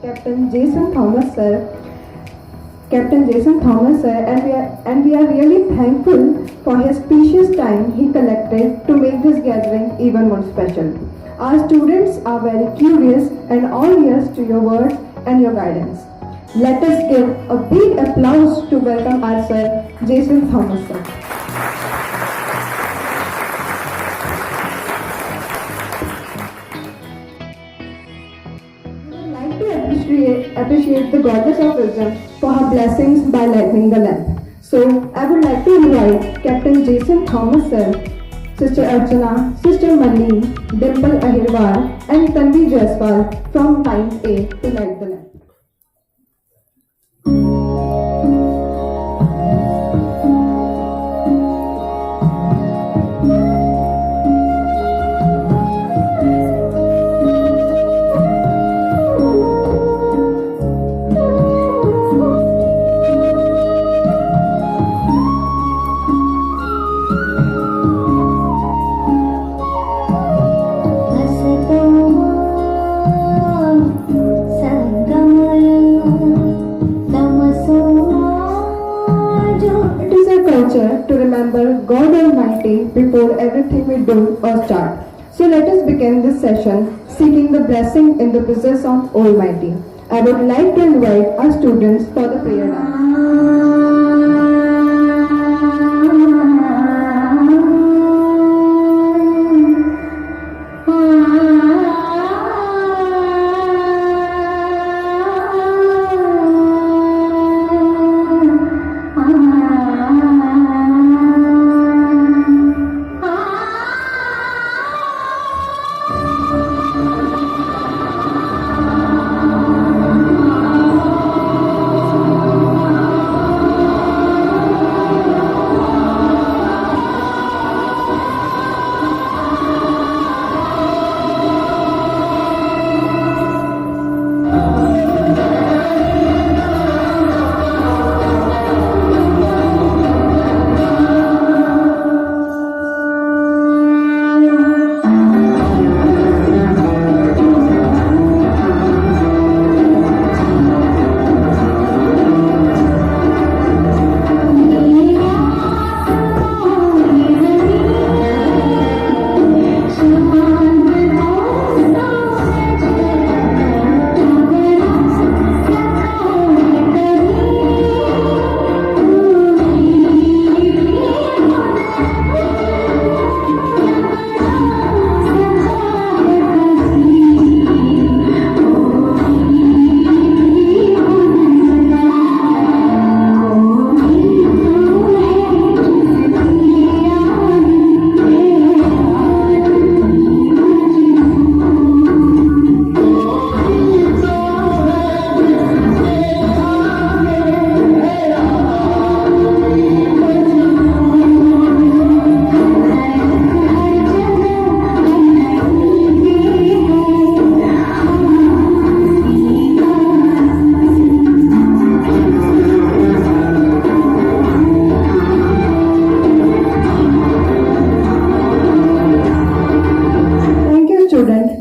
Captain Jason Thomas sir, and we are really thankful for his precious time he collected to make this gathering even more special. Our students are very curious and all ears to your words and your guidance. Let us give a big applause to welcome our sir, Jason Thomas sir. Appreciate the goddess of wisdom for her blessings by lighting the lamp. So, I would like to invite Captain Jason Thomas sir, Sister Archana, Sister Malini, Dimple Ahirwar and Tanvi Jaiswal from 9A to light the lamp. To remember God Almighty before everything we do or start. So let us begin this session seeking the blessing in the presence of Almighty. I would like to invite our students for the prayer now.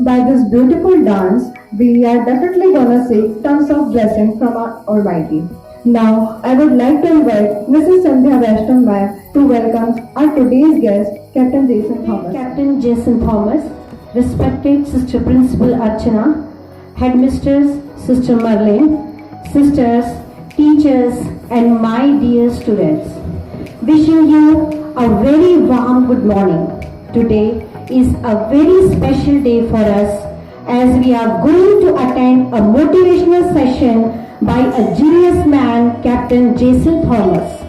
By this beautiful dance, we are definitely gonna see tons of blessing from our Almighty. Now, I would like to invite Mrs. Sandhya Vaishnav ma'am to welcome our today's guest, Captain Jason Thomas. Captain Jason Thomas, respected Sister Principal Archana, Headmistress Sister Marlene, sisters, teachers, and my dear students. Wishing you a very warm good morning. Today is a very special day for us as we are going to attend a motivational session by a genius man, Captain Jason Thomas,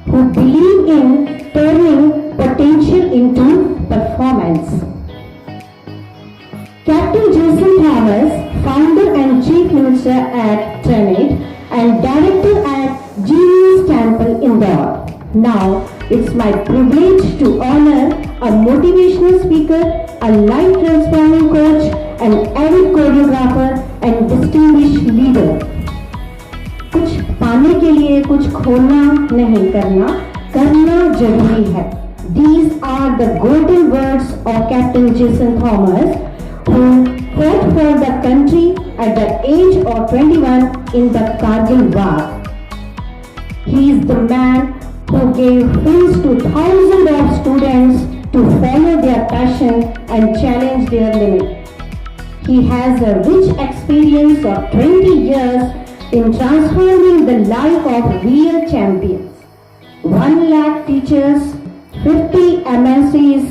who believed in turning potential into performance. Captain Jason Thomas, founder and chief minister at Trinity and director at Genius Temple, Indore. Now, it's my privilege to honor a motivational speaker, a life transforming coach, an avid choreographer and distinguished leader. कुछ पाने के लिए कुछ खोना नहीं करना, करना जरूरी है. These are the golden words of Captain Jason Thomas, who fought for the country at the age of 21 in the Kargil War. He is the man who gave wings to thousands of students to follow their passion and challenge their limits. He has a rich experience of 20 years in transforming the life of real champions. 1 lakh teachers, 50 MNCs,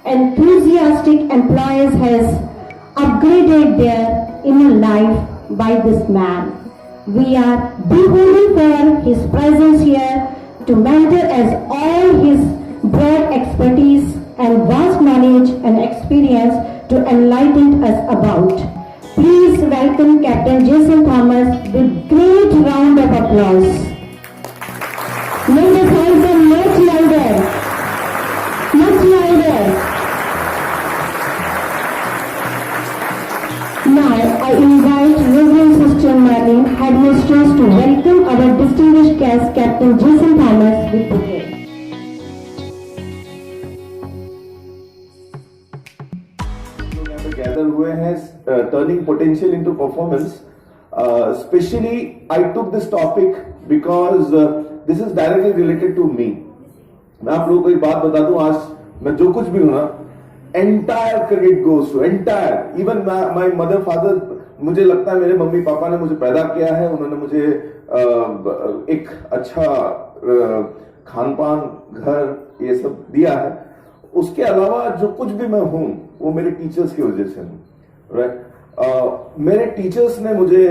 enthusiastic employees has upgraded their inner life by this man. We are beholden for his presence here to mentor as all his broad expertise and vast knowledge and experience to enlighten us about. Please welcome Captain Jason Thomas with great round of applause. Make the sound much louder. Much louder. Now I invite Reverend Sister Marlene, Headmistress, to welcome our distinguished guest Captain Jason Thomas with bouquet. Gather हुए हैं turning potential into performance. Especially I took this topic because this is directly related to me. मैं आप लोगों को एक बात बता दूं, आज मैं जो कुछ भी हूं ना, entire credit goes to entire, even my mother father, मुझे लगता है मेरे मम्मी पापा ने मुझे पैदा किया है, उन्होंने मुझे एक अच्छा खान पान घर ये सब दिया है. उसके अलावा जो कुछ भी मैं हूं वो मेरे टीचर्स की वजह से हूं, राइट. मेरे टीचर्स ने मुझे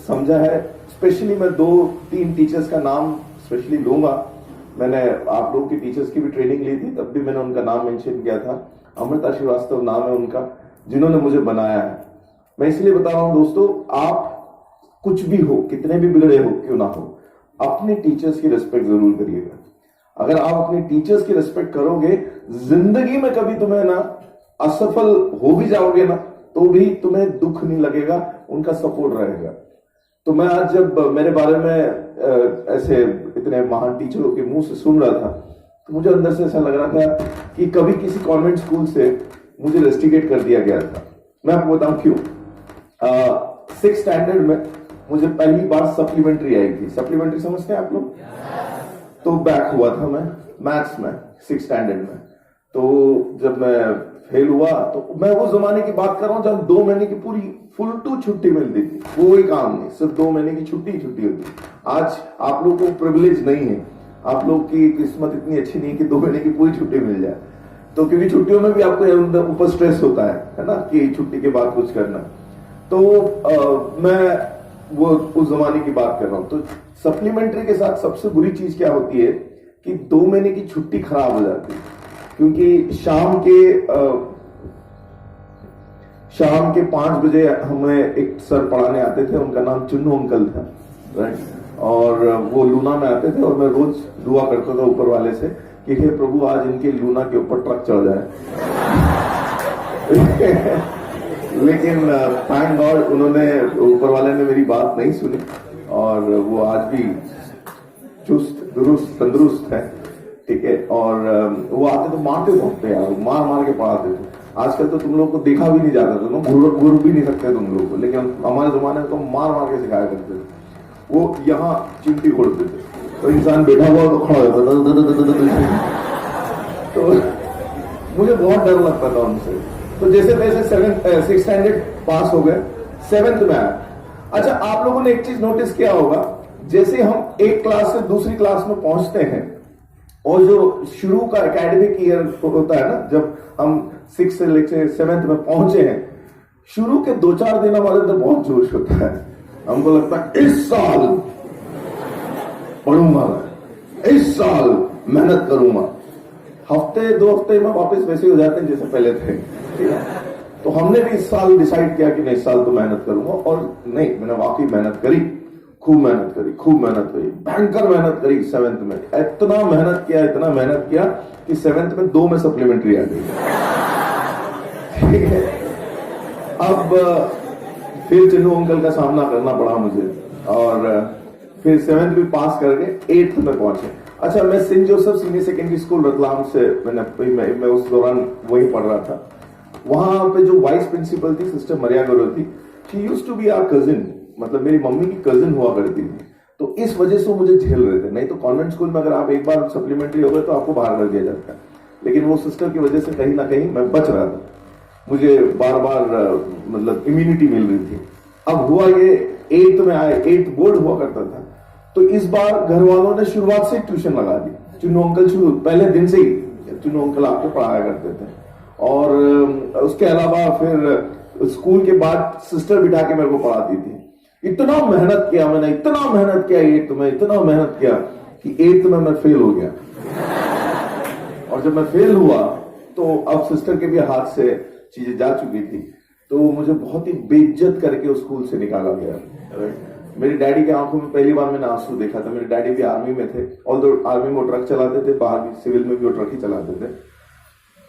समझा है. स्पेशली मैं 2-3 टीचर्स का नाम स्पेशली लूंगा. मैंने आप लोगों की टीचर्स की भी ट्रेनिंग ली थी, तब भी मैंने उनका नाम मेंशन किया था. अमृता श्रीवास्तव नाम है उनका, जिन्होंने मुझे बनाया है. मैं इसलिए बता रहा हूं दोस्तों, आप कुछ भी हो, कितने भी बिगड़े हो क्यों ना हो, अपने टीचर्स की रिस्पेक्ट जरूर करिएगा. अगर आप अपने टीचर्स की रिस्पेक्ट करोगे, जिंदगी में कभी तुम्हें ना असफल हो भी जाओगे ना, तो भी तुम्हें दुख नहीं लगेगा, उनका सपोर्ट रहेगा. तो मैं आज जब मेरे बारे में ऐसे इतने महान टीचरों के मुंह से सुन रहा था, तो मुझे अंदर से ऐसा लग रहा था कि कभी किसी कॉन्वेंट स्कूल से मुझे रेस्टिकेट कर दिया गया था. मैं आपको बताऊं क्यों. 6th स्टैंडर्ड में मुझे पहली बार सप्लीमेंट्री आई थी. सप्लीमेंट्री समझते हैं आप लोग? तो बैक हुआ था मैं मैथ्स में 6th स्टैंडर्ड में. तो जब मैं फेल हुआ, तो मैं वो जमाने की बात कर रहा हूं जब 2 महीने की पूरी फुल टू छुट्टी मिलती थी. कोई काम नहीं, सिर्फ 2 महीने की छुट्टी होती. आज आप लोगों को प्रिविलेज नहीं है, आप लोग की किस्मत इतनी अच्छी नहीं है कि 2 महीने की पूरी छुट्टी मिल जाए. तो क्योंकि छुट्टियों में भी आपको ऊपर स्ट्रेस होता है ना, कि छुट्टी के बाद कुछ करना. तो मैं वो उस जमाने की बात कर रहा हूं. तो सप्लीमेंट्री के साथ सबसे बुरी चीज क्या होती है कि 2 महीने की छुट्टी खराब हो जाती है. क्योंकि शाम के 5 बजे हमें एक सर पढ़ाने आते थे, उनका नाम चुन्नू अंकल था, राइट. और वो लूना में आते थे, और मैं रोज दुआ करता था ऊपर वाले से कि हे प्रभु, आज इनके लूना के ऊपर ट्रक चढ़ जाए. लेकिन थैंक गॉड उन्होंने, ऊपर वाले ने मेरी बात नहीं सुनी, और वो आज भी चुस्त दुरुस्त तंदुरुस्त है, ठीक है. और वो आते तो मारते बहुत थे यार, मार के पढ़ाते थे. आजकल तो तुम लोग को देखा भी नहीं जाता था, घूर भी नहीं सकते तुम लोग को, लेकिन हमारे जमाने में तो मार के सिखाया करते थे. वो यहाँ चिमटी खोलते थे, तो इंसान बैठा हुआ तो खड़ा होता था. तो मुझे बहुत डर लगता था उनसे. तो जैसे तैसे 6th स्टैंडर्ड पास हो गए, 7th में आया. अच्छा, आप लोगों ने एक चीज नोटिस किया होगा, जैसे हम एक क्लास से दूसरी क्लास में पहुंचते हैं, और जो शुरू का एकेडमिक ईयर होता है ना, जब हम 6 से लेकर 7th में पहुंचे हैं, शुरू के 2-4 दिन हमारे अंदर बहुत जोश होता है. हमको लगता है इस साल पढ़ूंगा मैं, इस साल मेहनत करूंगा. 1-2 हफ्ते में वापस वैसे हो जाते हैं जैसे पहले थे. तो हमने भी इस साल डिसाइड किया कि नहीं, इस साल तो मेहनत करूंगा. और नहीं, मैंने वाकई मेहनत करी, खूब मेहनत करी, भयंकर मेहनत करी. 7th में इतना मेहनत किया कि 7th में 2 में सप्लीमेंट्री आ गई. ठीक है. अब फिर चिन्नू अंकल का सामना करना पड़ा मुझे, और फिर 7th भी पास करके 8th में पहुंचे. अच्छा, मैं saint Joseph senior secondary school Ratlam से, मैं उस दौरान वही पढ़ रहा था. वहां पे जो वाइस प्रिंसिपल थी सिस्टर मरिया गौरव थी, she used to be our cousin, मतलब मेरी मम्मी की कजिन हुआ करती थी। तो इस वजह से वो मुझे झेल रहे थे। नहीं तो कॉन्वेंट स्कूल में अगर आप एक बार सप्लीमेंट्री हो गए तो आपको बाहर कर दिया जाता है, लेकिन वो सिस्टर की वजह से कहीं ना कहीं मैं बच रहा था। मुझे बार बार मतलब इम्यूनिटी मिल रही थी। अब हुआ ये 8th में आए, 8th बोर्ड हुआ करता था, तो इस बार घर वालों ने शुरुआत से ट्यूशन लगा दी। चुन्नू अंकल शुरू पहले दिन से ही चुन्नू अंकल आपको पढ़ाया करते थे, और उसके अलावा फिर स्कूल के बाद सिस्टर बिठा के मेरे को पढ़ाती थी। इतना मेहनत किया मैंने, इतना मेहनत किया 8th में, इतना मेहनत किया कि 8th में मैं फेल हो गया। और जब मैं फेल हुआ तो अब सिस्टर के भी हाथ से चीजें जा चुकी थी, तो मुझे बहुत ही बेइज्जत करके उस स्कूल से निकाला गया। मेरे डैडी के आंखों में पहली बार मैंने आंसू देखा था। मेरे डैडी भी आर्मी में थे, ऑल्दो आर्मी में वो ट्रक चलाते थे, बाहर भी सिविल में भी वो ट्रक ही चलाते थे।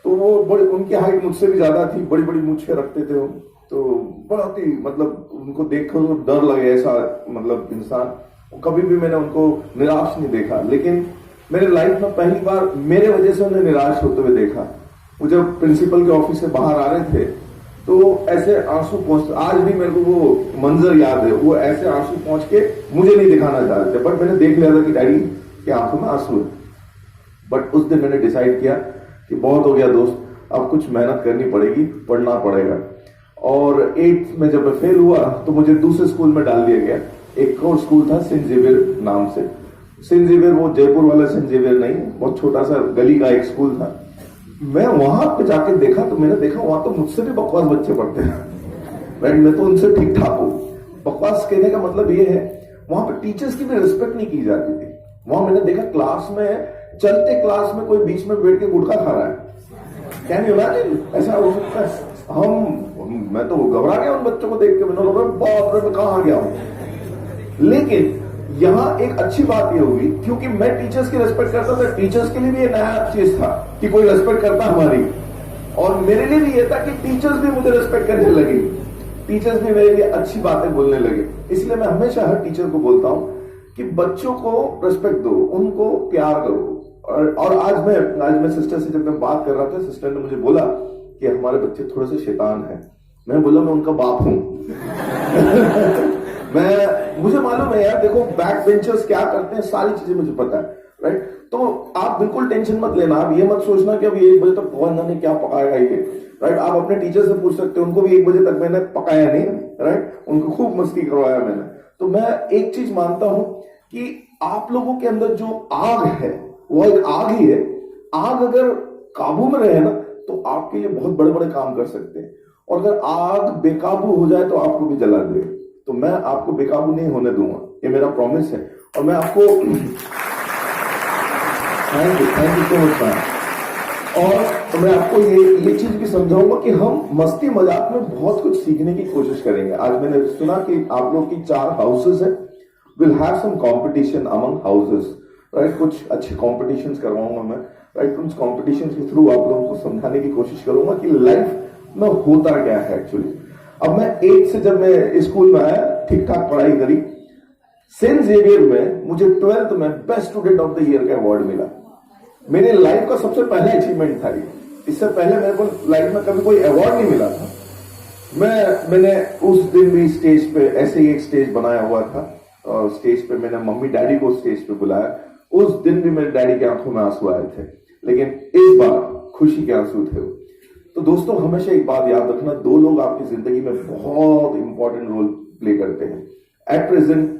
तो वो बड़े, उनकी हाइट मुझसे भी ज्यादा थी, बड़ी बड़ी मूछें रखते थे वो, तो बहुत ही मतलब उनको देखकर तो डर लगे ऐसा मतलब इंसान। कभी भी मैंने उनको निराश नहीं देखा, लेकिन मेरे लाइफ में पहली बार मेरे वजह से उन्हें निराश होते हुए देखा। वो जब प्रिंसिपल के ऑफिस से बाहर आ रहे थे तो ऐसे आंसू पहुंच, आज भी मेरे को वो मंजर याद है, वो ऐसे आंसू पहुंच के मुझे नहीं दिखाना चाहते थे, बट मैंने देख लिया था कि डैडी के आंखों में आंसू है। बट उस दिन मैंने डिसाइड किया कि बहुत हो गया दोस्त, अब कुछ मेहनत करनी पड़ेगी, पढ़ना पड़ेगा। और 8th में जब मैं फेल हुआ तो मुझे दूसरे स्कूल में डाल दिया गया। एक और स्कूल था सेंट जेवियर नाम से। सेंट जेवियर वो जयपुर वाला सेंट जेवियर नहीं, बहुत छोटा सा गली का एक स्कूल था। मैं वहां पे जाके देखा तो मैंने देखा वहां तो मुझसे भी बकवास बच्चे पढ़ते हैं, राइट। मैं तो उनसे ठीक ठाक हूँ। बकवास कहने का मतलब ये है वहां पे टीचर्स की भी रिस्पेक्ट नहीं की जाती थी। वहां मैंने देखा क्लास में, चलते क्लास में कोई बीच में बैठ के गुटखा खा रहा है। Can you imagine? ऐसा हो सकता है? मैं तो घबरा गया उन बच्चों को देख के, मैंने बोला बाप रे मैं कहां गया हूं। लेकिन यहां एक अच्छी बात यह हुई, क्योंकि मैं टीचर्स की रिस्पेक्ट करता था, टीचर्स के लिए भी ये नया चीज था कि कोई रिस्पेक्ट करता हमारी, और मेरे लिए भी ये था कि टीचर्स भी मुझे रिस्पेक्ट करने लगे, टीचर्स भी मेरे लिए अच्छी बातें बोलने लगे। इसलिए मैं हमेशा हर टीचर को बोलता हूं कि बच्चों को रिस्पेक्ट दो, उनको प्यार करो। और आज मैं सिस्टर से जब मैं बात कर रहा था, सिस्टर ने मुझे बोला कि हमारे बच्चे थोड़े से शैतान हैं। मैं बोला मैं उनका बाप हूं। मुझे मालूम है यार, देखो बैक बेंचर्स क्या करते हैं, सारी चीजें मुझे पता है, राइट। तो आप बिल्कुल टेंशन मत लेना, आप ये मत सोचना कि अभी 1 बजे तक भगवान ने क्या पकाएगा ये, राइट। आप अपने टीचर से पूछ सकते हो, उनको भी 1 बजे तक मैंने पकाया नहीं, राइट। उनको खूब मस्ती करवाया मैंने। तो मैं एक चीज मानता हूं कि आप लोगों के अंदर जो आग है वो एक आग ही है। आग अगर काबू में रहे ना तो आपके लिए बहुत बड़े बड़े काम कर सकते हैं, और अगर आग बेकाबू हो जाए तो आपको भी जला दे। तो मैं आपको बेकाबू नहीं होने दूंगा, ये मेरा प्रॉमिस है। और मैं आपको thank you so much ma'am. और मैं आपको ये चीज भी समझाऊंगा कि हम मस्ती मजाक में बहुत कुछ सीखने की कोशिश करेंगे। आज मैंने सुना कि आप लोग की 4 हाउसेस है, will have some competition among houses, right. कुछ अच्छे कॉम्पिटिशन करवाऊंगा मैं, राइट। उस कॉम्पिटिशन के थ्रू आप लोगों को समझाने की कोशिश करूंगा कि लाइफ में होता क्या है एक्चुअली। अब मैं 8th से जब मैं स्कूल में आया, ठीक ठाक पढ़ाई करी। सेंट जेवियर में मुझे 12th में best student of the year का अवार्ड मिला। मेरे लाइफ का सबसे पहला अचीवमेंट था ये। इससे पहले मेरे को लाइफ में कभी कोई अवार्ड नहीं मिला था। मैंने उस दिन भी स्टेज पे ऐसे ही एक स्टेज बनाया हुआ था, और स्टेज पे मैंने मम्मी डैडी को स्टेज पे बुलाया। उस दिन भी मेरे डैडी के आंखों में आंसू आए थे, लेकिन इस बार खुशी के आंसू थे। तो दोस्तों हमेशा एक बात याद रखना, 2 लोग आपकी जिंदगी में बहुत इंपॉर्टेंट रोल प्ले करते हैं। एट प्रेजेंट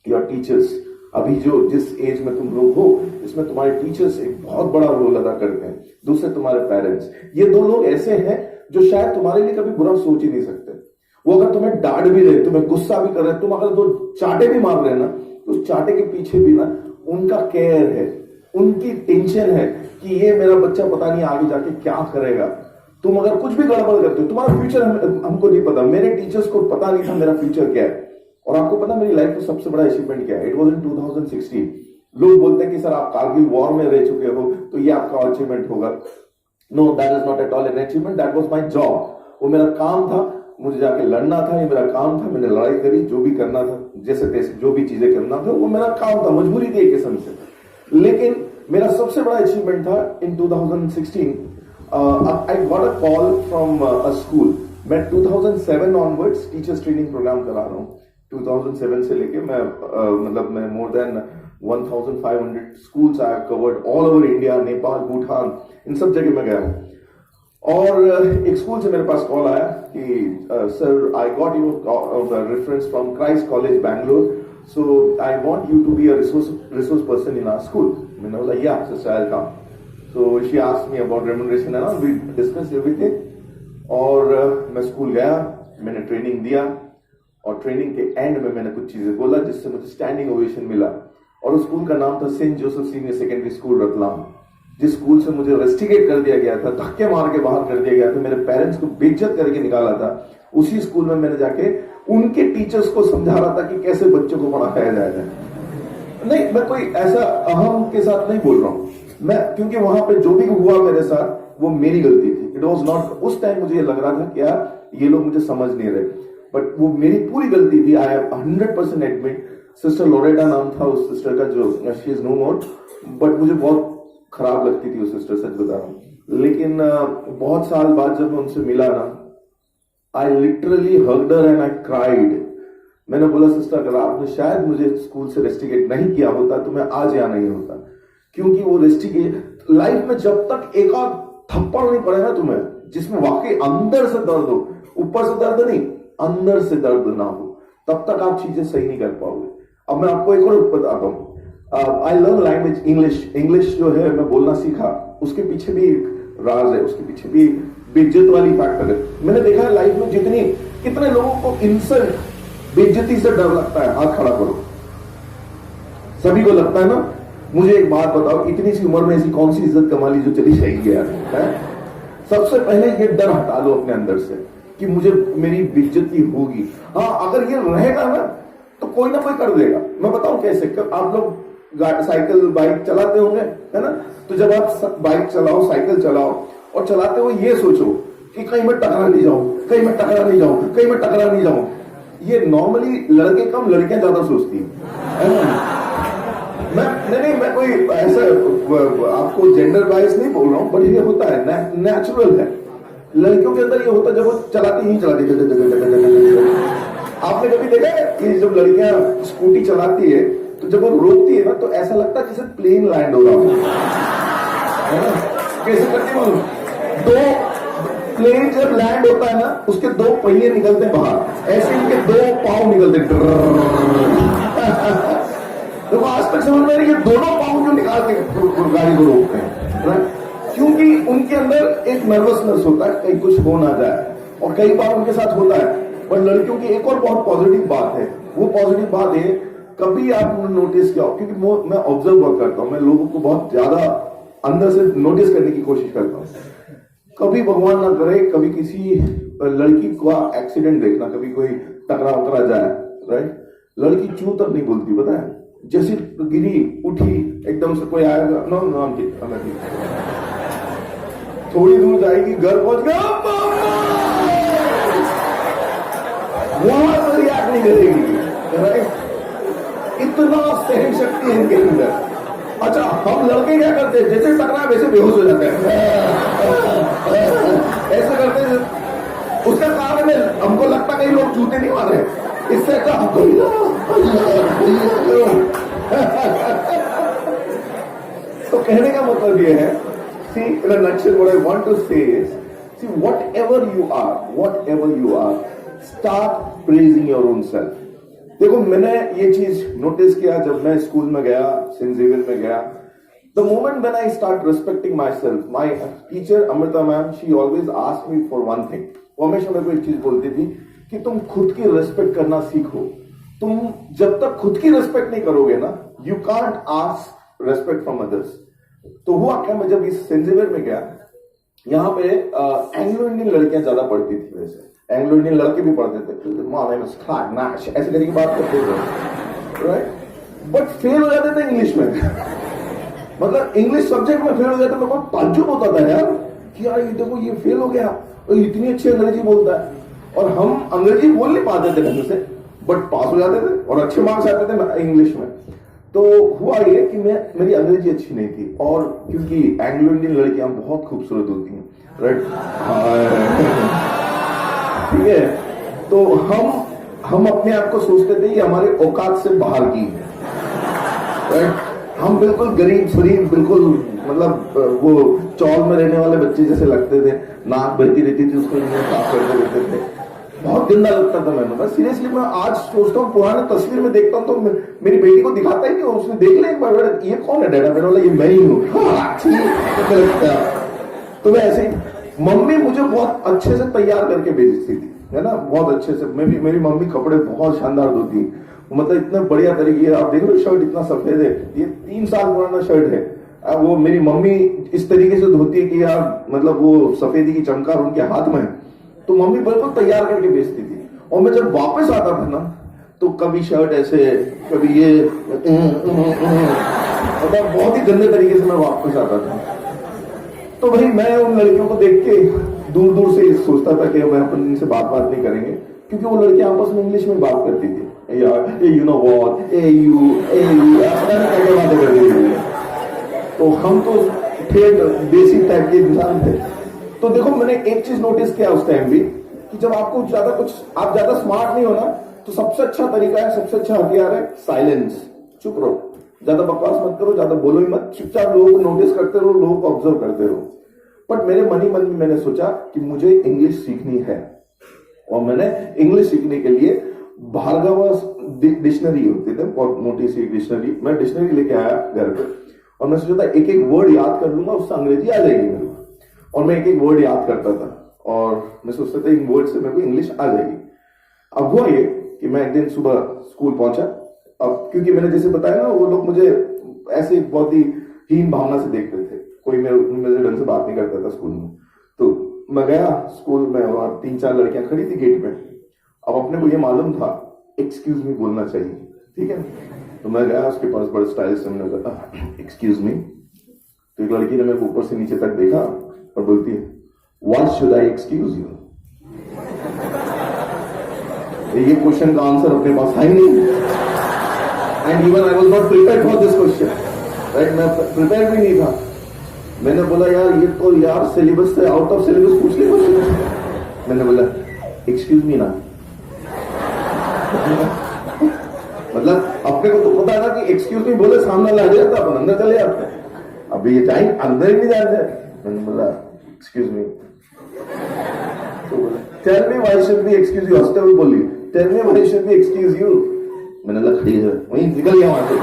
योर टीचर्स, अभी जो जिस एज में तुम लोग हो इसमें तुम्हारे टीचर्स एक बहुत बड़ा रोल अदा करते हैं। दूसरे तुम्हारे पेरेंट्स, ये 2 लोग ऐसे हैं जो शायद तुम्हारे लिए कभी बुरा सोच ही नहीं सकते। वो अगर तुम्हें डांट भी रहे, तुम्हें गुस्सा भी कर रहे, तुम अगर 2 चाटे भी मार रहे ना, तो उस चाटे के पीछे भी ना उनका केयर है, उनकी टेंशन है कि ये मेरा बच्चा पता नहीं आगे जाके क्या करेगा। तुम अगर कुछ भी गड़बड़ करते हो, तुम्हारा फ्यूचर हमको नहीं पता। मेरे टीचर्स को पता नहीं था मेरा फ्यूचर क्या है। और आपको पता मेरी लाइफ में सबसे बड़ा अचीवमेंट क्या है? It was in 2016। लोग बोलते हैं कि सर आप कारगिल वॉर में रह चुके हो तो ये आपका अचीवमेंट होगा। No, that is not at all an achievement, that was my job. वो मेरा काम था, मुझे जाके लड़ना था, ये मेरा काम था। मैंने लड़ाई करी, जो भी करना था, जैसे तैसे जो भी चीजें करना था, वो मेरा काम था, मजबूरी थी एक किस्म से। लेकिन मेरा सबसे बड़ा अचीवमेंट था इन 2016, I got a call from a school. मैं 2007 onwards टीचर्स ट्रेनिंग प्रोग्राम करा रहा हूँ. 2007 से लेके मैं मतलब मैं more than 1,500 schools I have covered all over India, Nepal, Bhutan, इन सब जगह मैं गया हूँ. और एक स्कूल से मेरे पास कॉल आया कि sir I got your reference from Christ college Bangalore, so I want you to be a resource person in our school. मैंने बोला yeah sister I will come. So she asked me about remuneration and all, we discuss everything. और मैं school गया, मैंने training दिया और training के and में मैंने कुछ चीजें बोला जिससे मुझे स्टैंडिंग ओवेशन मिला. और उस स्कूल का नाम था saint Joseph senior secondary school Ratlam. जिस स्कूल से मुझे रेस्टिकेट कर दिया गया था, धक्के मार के बाहर कर दिया गया था, मेरे पेरेंट्स को बेइज्जत करके निकाला था, उसी स्कूल में मैंने जाके उनके टीचर्स को समझा रहा था कि कैसे बच्चों को पढ़ाया जाएगा. नहीं, मैं कोई ऐसा अहम के साथ नहीं बोल रहा हूं मैं, क्योंकि वहां पे जो भी हुआ मेरे साथ वो मेरी गलती थी. इट वॉज नॉट, उस टाइम मुझे ये लग रहा था कि यार ये लोग मुझे समझ नहीं रहे, बट वो मेरी पूरी गलती थी. आई 100% एडमिट. सिस्टर लोरेटा नाम था उस सिस्टर का, जो she is no more, but मुझे बहुत खराब लगती थी वो सिस्टर, सच बता रहा हूं. लेकिन बहुत साल बाद जब मैं उनसे मिला ना, I literally hugged her and I cried. मैंने बोला सिस्टर अगर आपने शायद मुझे स्कूल से रेस्टिकेट नहीं किया होता तो मैं आज यहाँ नहीं होता. क्योंकि वो रेस्टिकेट लाइफ में जब तक एक और थप्पड़ नहीं पड़े ना तुम्हें, जिसमें वाकई अंदर से दर्द हो, ऊपर से दर्द नहीं, अंदर से दर्द ना हो, तब तक आप चीजें सही नहीं कर पाओगे. अब मैं आपको एक और बताता हूँ. आई लर्न लैंग्वेज इंग्लिश जो है मैं बोलना सीखा, उसके पीछे भी एक राज है, उसके पीछे भी बेइज्जत वाली फैक्टर है. मैंने देखा है लाइफ में कितने लोगों को इंसल्ट, बेइज्जती से डर लगता है. हाथ खड़ा करो. सभी को लगता है ना. मुझे एक बात बताओ, इतनी सी उम्र में ऐसी कौन सी इज्जत कमा ली जो चली जाएगी यार. सबसे पहले ये डर हटा लो अपने अंदर से कि मुझे मेरी बेइज्जती होगी. हाँ, अगर ये रहेगा ना तो कोई ना कोई कर देगा. मैं बताऊं कैसे. आप लोग साइकिल बाइक चलाते होंगे, है ना. तो जब आप बाइक चलाओ, साइकिल चलाओ और चलाते हो ये सोचो कि कहीं मैं टकरा नहीं जाऊं, कहीं मैं टकरा नहीं जाऊं, कहीं मैं टकरा नहीं जाऊं. ये नॉर्मली लड़के कम, लड़कियां ज्यादा सोचती है ना. मैं कोई ऐसा आपको जेंडर वाइज नहीं बोल रहा हूं, बट ये होता है, नेचुरल है. लड़कियों के अंदर ये होता है, जब वो चलाती ही चलाती. आपने कभी देखा है कि जब लड़कियां स्कूटी चलाती है तो जब वो रोकती है ना तो ऐसा लगता है जैसे प्लेन लैंड हो रहा है ना. कैसे करती मालूम? दो प्लेन जब लैंड होता है ना, उसके दो पहिए निकलते हैं बाहर, ऐसे इनके दो पांव निकलते. तो आज तक समझ में नहीं कि दोनों पांव क्यों निकाल के गाड़ी को रोकते हैं. क्योंकि उनके अंदर एक नर्वसनेस होता है, कहीं कुछ हो ना जाए. और कई बार उनके साथ होता है. पर लड़कियों की एक और बहुत पॉजिटिव बात है. वो पॉजिटिव बात है, कभी आपने नोटिस किया हो, क्योंकि मैं ऑब्जर्व बहुत करता हूं, मैं लोगों को बहुत ज्यादा अंदर से नोटिस करने की कोशिश करता हूं. कभी भगवान ना करे कभी किसी लड़की का एक्सीडेंट देखना, कभी कोई टकरा जाए, राइट. लड़की चू तक नहीं बोलती, पता है. जैसे गिरी उठी एकदम से कोई आएगा, नो थोड़ी दूर जाएगी, घर पहुंच गया, वहां पर रिएक्ट नहीं करेगी. इतना सहन शक्ति है इनके अंदर. अच्छा, हम लड़के क्या करते हैं, जैसे टकरा वैसे बेहोश हो जाते हैं, ऐसे करते हैं. उसका कारण है हमको लगता कहीं लोग जूते नहीं मारे, इससे अच्छा तो कहने का मतलब ये है, see in a nutshell what I want to say is, see whatever you are, start praising your own self. देखो, मैंने ये चीज नोटिस किया जब मैं स्कूल में गया, सेंट जेवियर में गया. The moment when I start respecting myself, my teacher Amrita ma'am, she always asked me for one thing. वो हमेशा मेरे को एक चीज बोलती थी कि तुम खुद की रेस्पेक्ट करना सीखो. तुम जब तक खुद की रेस्पेक्ट नहीं करोगे ना, you can't ask respect from others. तो हुआ क्या, मैं जब इस सेंट जेवियर में गया, यहाँ पे एंग्लो इंडियन लड़कियां ज्यादा पढ़ती थी. वैसे एंग्लो इंडियन लड़के भी पढ़ते थे, ऐसे करके बात करते थे, राइट. बट फेल हो जाते थे इंग्लिश में. मतलब इंग्लिश सब्जेक्ट में फेल हो जाते, मेरे को ताज्जुब होता था यार कि यार ये देखो ये फेल हो गया, और इतनी अच्छी अंग्रेजी बोलता है. और हम अंग्रेजी बोल नहीं पाते थे ढंग से, बट पास हो जाते थे और अच्छे मार्क्स आते थे इंग्लिश में. तो हुआ ये कि मेरी अंग्रेजी अच्छी नहीं थी, और क्योंकि एंग्लो इंडियन लड़कियां बहुत खूबसूरत होती हैं, राइट, ठीक है, तो हम अपने आप को सोचते थे कि हमारे औकात से बाहर की है, राइट, हम बिल्कुल गरीब शरीफ, बिल्कुल मतलब वो चौल में रहने वाले बच्चे जैसे लगते थे, नाक बहती रहती थी उसको साफ करते रहते थे, बहुत गंदा लगता था मैं सीरियसली। मैं आज सोचता हूँ, पुराने तस्वीर में देखता हूँ तो मेरी बेटी को दिखाता ही नहीं, उसने देख ले एक बार, ये कौन है डैडा, मैंने बोला ये मैं ही हूँ। तो मैं ऐसे ही, मम्मी मुझे बहुत अच्छे से तैयार करके भेजती थी, है ना, बहुत अच्छे से। मेरी मम्मी कपड़े बहुत शानदार धोती, मतलब इतने बढ़िया तरीके, आप देख रहे हो शर्ट इतना सफेद है, ये 3 साल पुराना शर्ट है, वो मेरी मम्मी इस तरीके से धोती है कि यार मतलब वो सफेदी की चमकार उनके हाथ में है, तो मम्मी बिल्कुल तैयार करके बेचती थी। और मैं जब वापस आता था ना, तो कभी शर्ट ऐसे, कभी ये, मतलब बहुत ही गंदे तरीके से मैं वापस आता था। तो भाई मैं उन लड़कियों को देख के दूर दूर से सोचता था कि मैं अपन इनसे बात नहीं करेंगे, क्योंकि वो लड़कियां आपस में इंग्लिश में बात करती थी, यार यू नो व्हाट, यू बातें करती थी। तो हम तो ठेठ बेसिक टाइप के इंसान थे। तो देखो, मैंने एक चीज नोटिस किया उस टाइम भी, कि जब आपको आप ज्यादा स्मार्ट नहीं हो ना, तो सबसे अच्छा तरीका है, सबसे अच्छा हथियार है साइलेंस। चुप रहो, ज्यादा बकवास मत करो, ज्यादा बोलो ही मत, चुपचाप लोगों को नोटिस करते रहो, लोगों को ऑब्जर्व करते रहो। बट मेरे मन ही मन में मैंने सोचा कि मुझे इंग्लिश सीखनी है, और मैंने इंग्लिश सीखने के लिए भार्गव डिक्शनरी होती थी, बहुत मोटी सी डिक्शनरी, मैं डिक्शनरी लेके आया घर पे, और मैं सोचा था एक एक वर्ड याद कर लूंगा, उससे अंग्रेजी आ जाएगी मेरे को। और मैं एक एक वर्ड याद करता था, और मैं सोचता था इन वर्ड से मेरे को इंग्लिश आ जाएगी। अब हुआ ये कि मैं एक दिन सुबह स्कूल पहुंचा, अब क्योंकि मैंने जैसे बताया ना, वो लोग मुझे ऐसे बहुत ही हीन भावना से देखते थे, कोई मेरे ढंग से बात नहीं करता था स्कूल में। तो मैं गया स्कूल में, और 3-4 लड़कियां खड़ी थी गेट पे। अब अपने को ये मालूम था एक्सक्यूज मी बोलना चाहिए, ठीक है। तो मैं गया उसके पास, बड़े स्टाइल से मैंने कहा एक्सक्यूज मी। तो एक लड़की ने मेरे को ऊपर से नीचे तक देखा और बोलती है, what should I excuse you. ये क्वेश्चन का आंसर अपने पास है ही नहीं, and even I was not prepared for this question, right, मैं प्रिपेयर भी नहीं था। मैंने बोला यार ये तो यार सिलेबस से आउट ऑफ सिलेबस पूछ ले क्वेश्चन। मैंने बोला एक्सक्यूज मी ना, मतलब अपने को तो पता है ना कि एक्सक्यूज मी बोले सामने ला जाता, अपन अंदर चले जाते हैं, अभी ये टाइम अंदर ही नहीं जाते। मैंने बोला एक्सक्यूज मी, तो बोला tell me why should be excuse you, हंसते हुए बोली tell me why should be excuse you. मैंने बोला खड़ी है, वहीं निकल गया वहां से।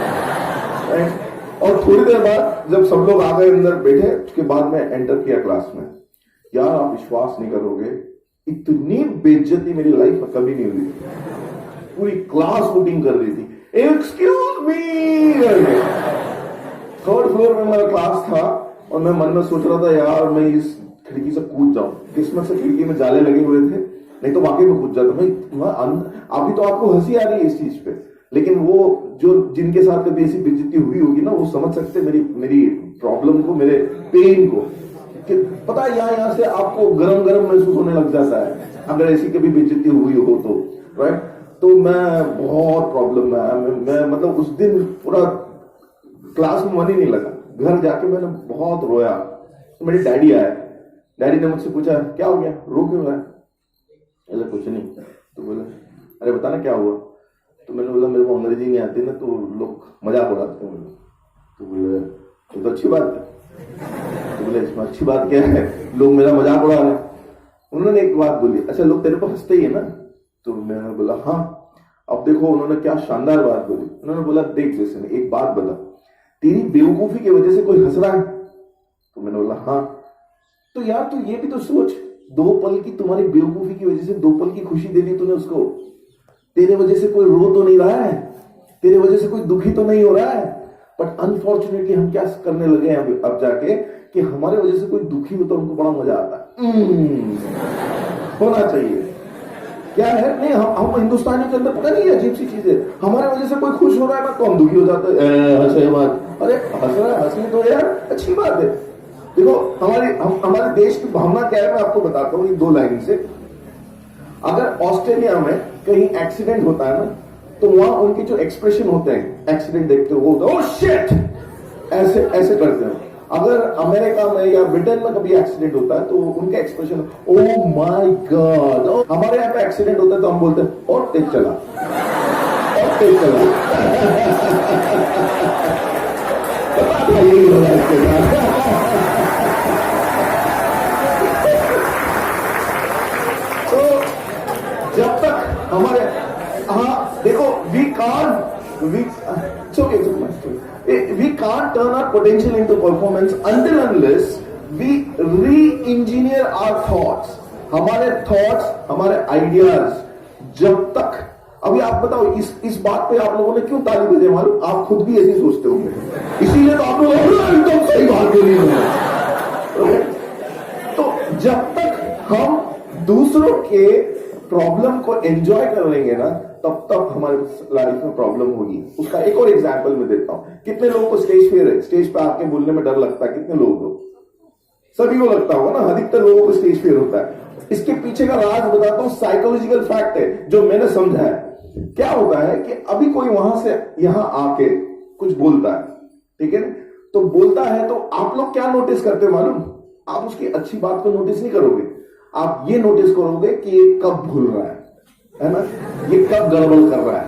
और थोड़ी देर बाद जब सब लोग आ गए अंदर बैठे, उसके बाद मैं एंटर किया क्लास में, यार आप विश्वास नहीं करोगे, इतनी बेइज्जती मेरी लाइफ में कभी नहीं हुई। पूरी क्लास वोटिंग कर रही थी, एक्सक्यूज मी। 3rd फ्लोर में मेरा क्लास था, और मैं मन में सोच रहा था यार मैं इस खिड़की से कूद जाऊं, किस्मत से खिड़की में जाले लगे हुए थे, नहीं तो वाकई में कूद जाता भाई। अभी तो आपको हंसी आ रही है इस चीज पे, लेकिन वो जो जिनके साथ कभी ऐसी बेइज्जती हुई होगी ना, वो समझ सकते मेरी प्रॉब्लम को, मेरे पेन को, कि पता है यहाँ से आपको गरम गरम महसूस होने लग जाता है अगर ऐसी कभी बेइज्जती हुई हो तो, राइट। तो मैं बहुत प्रॉब्लम में, मैं मतलब उस दिन पूरा क्लास में मन ही नहीं लगा। घर जाके मैंने बहुत रोया। तो मेरे डैडी आए, डैडी ने मुझसे पूछा क्या हो गया, रो क्यों रहा है? ऐसा कुछ नहीं। तो बोले अरे बता ना क्या हुआ। तो मैंने बोला मेरे को अंग्रेजी नहीं आती ना, तो लोग मजाक उड़ाते हैं। तो बोले ये तो अच्छी बात है। तो बोले इसमें अच्छी बात क्या है, लोग मेरा मजाक उड़ा रहे हैं। उन्होंने एक बात बोली, अच्छा लोग तेरे को हंसते ही है ना? तो मैंने बोला हाँ। अब देखो उन्होंने क्या शानदार बात बोली। उन्होंने बोला देख जैसे एक बात बता, तेरी बेवकूफी की वजह से कोई हंस रहा है? तो मैंने बोला हाँ। तो यार तू ये भी तो सोच, 2 पल की तुम्हारी बेवकूफी की वजह से 2 पल की खुशी दे दी तूने उसको। तेरे वजह से कोई रो तो नहीं रहा है, तेरे वजह से कोई दुखी तो नहीं हो रहा है। बट अनफॉर्चुनेटली हम क्या करने लगे हैं अब जाके कि हमारे वजह से कोई दुखी हो तो हमको बड़ा मजा आता है। होना चाहिए क्या है नहीं, हम हिंदुस्तानी के अंदर पता नहीं है अजीब सी चीज है, हमारे वजह से कोई खुश हो रहा है ना तो हम दुखी हो जाते हैं। हंसे बात, अरे हंस रहा है, हंसनी तो यार अच्छी बात है। देखो हमारे देश की भावना क्या है मैं आपको बताता हूँ 2 लाइन से। अगर ऑस्ट्रेलिया में कहीं एक्सीडेंट होता है ना, तो वहां उनके जो एक्सप्रेशन होते हैं एक्सीडेंट देखते हो ओह शिट ऐसे ऐसे करते हैं। अगर अमेरिका में या ब्रिटेन में कभी एक्सीडेंट होता है तो उनका एक्सप्रेशन ओह माय गॉड। हमारे यहाँ पे एक्सीडेंट होता है तो हम बोलते हैं और तेज चला और तेज चला। यही हो रहा है इसके साथ। तो जब तक हमारे देखो we can't turn our potential into performance until unless we re-engineer our thoughts. हमारे thoughts, हमारे ideas, जब तक अभी आप बताओ इस बात पे आप लोगों ने क्यों ताली बजाई मालूम? आप खुद भी ऐसे सोचते होंगे, इसीलिए तो आप लोग एकदम सही बात बोली होंगे। तो जब तक हम दूसरों के प्रॉब्लम को एंजॉय कर लेंगे ना तब तक हमारे लाइफ में प्रॉब्लम होगी। उसका एक और एग्जांपल मैं देता हूं। कितने लोगों को स्टेज पे आके बोलने में डर लगता है? कितने लोगों को? सभी को लगता होगा ना, अधिकतर लोगों को स्टेज फियर होता है। इसके पीछे का राज बताता हूं, साइकोलॉजिकल फैक्ट है जो मैंने समझा है। क्या होता है कि अभी कोई वहां से यहां आके कुछ बोलता है, ठीक है, तो बोलता है तो आप लोग क्या नोटिस करते हो मालूम? आप उसकी अच्छी बात को नोटिस नहीं करोगे, आप ये नोटिस करोगे कि ये कब भूल रहा है ना, ये कब गड़बड़ कर रहा है,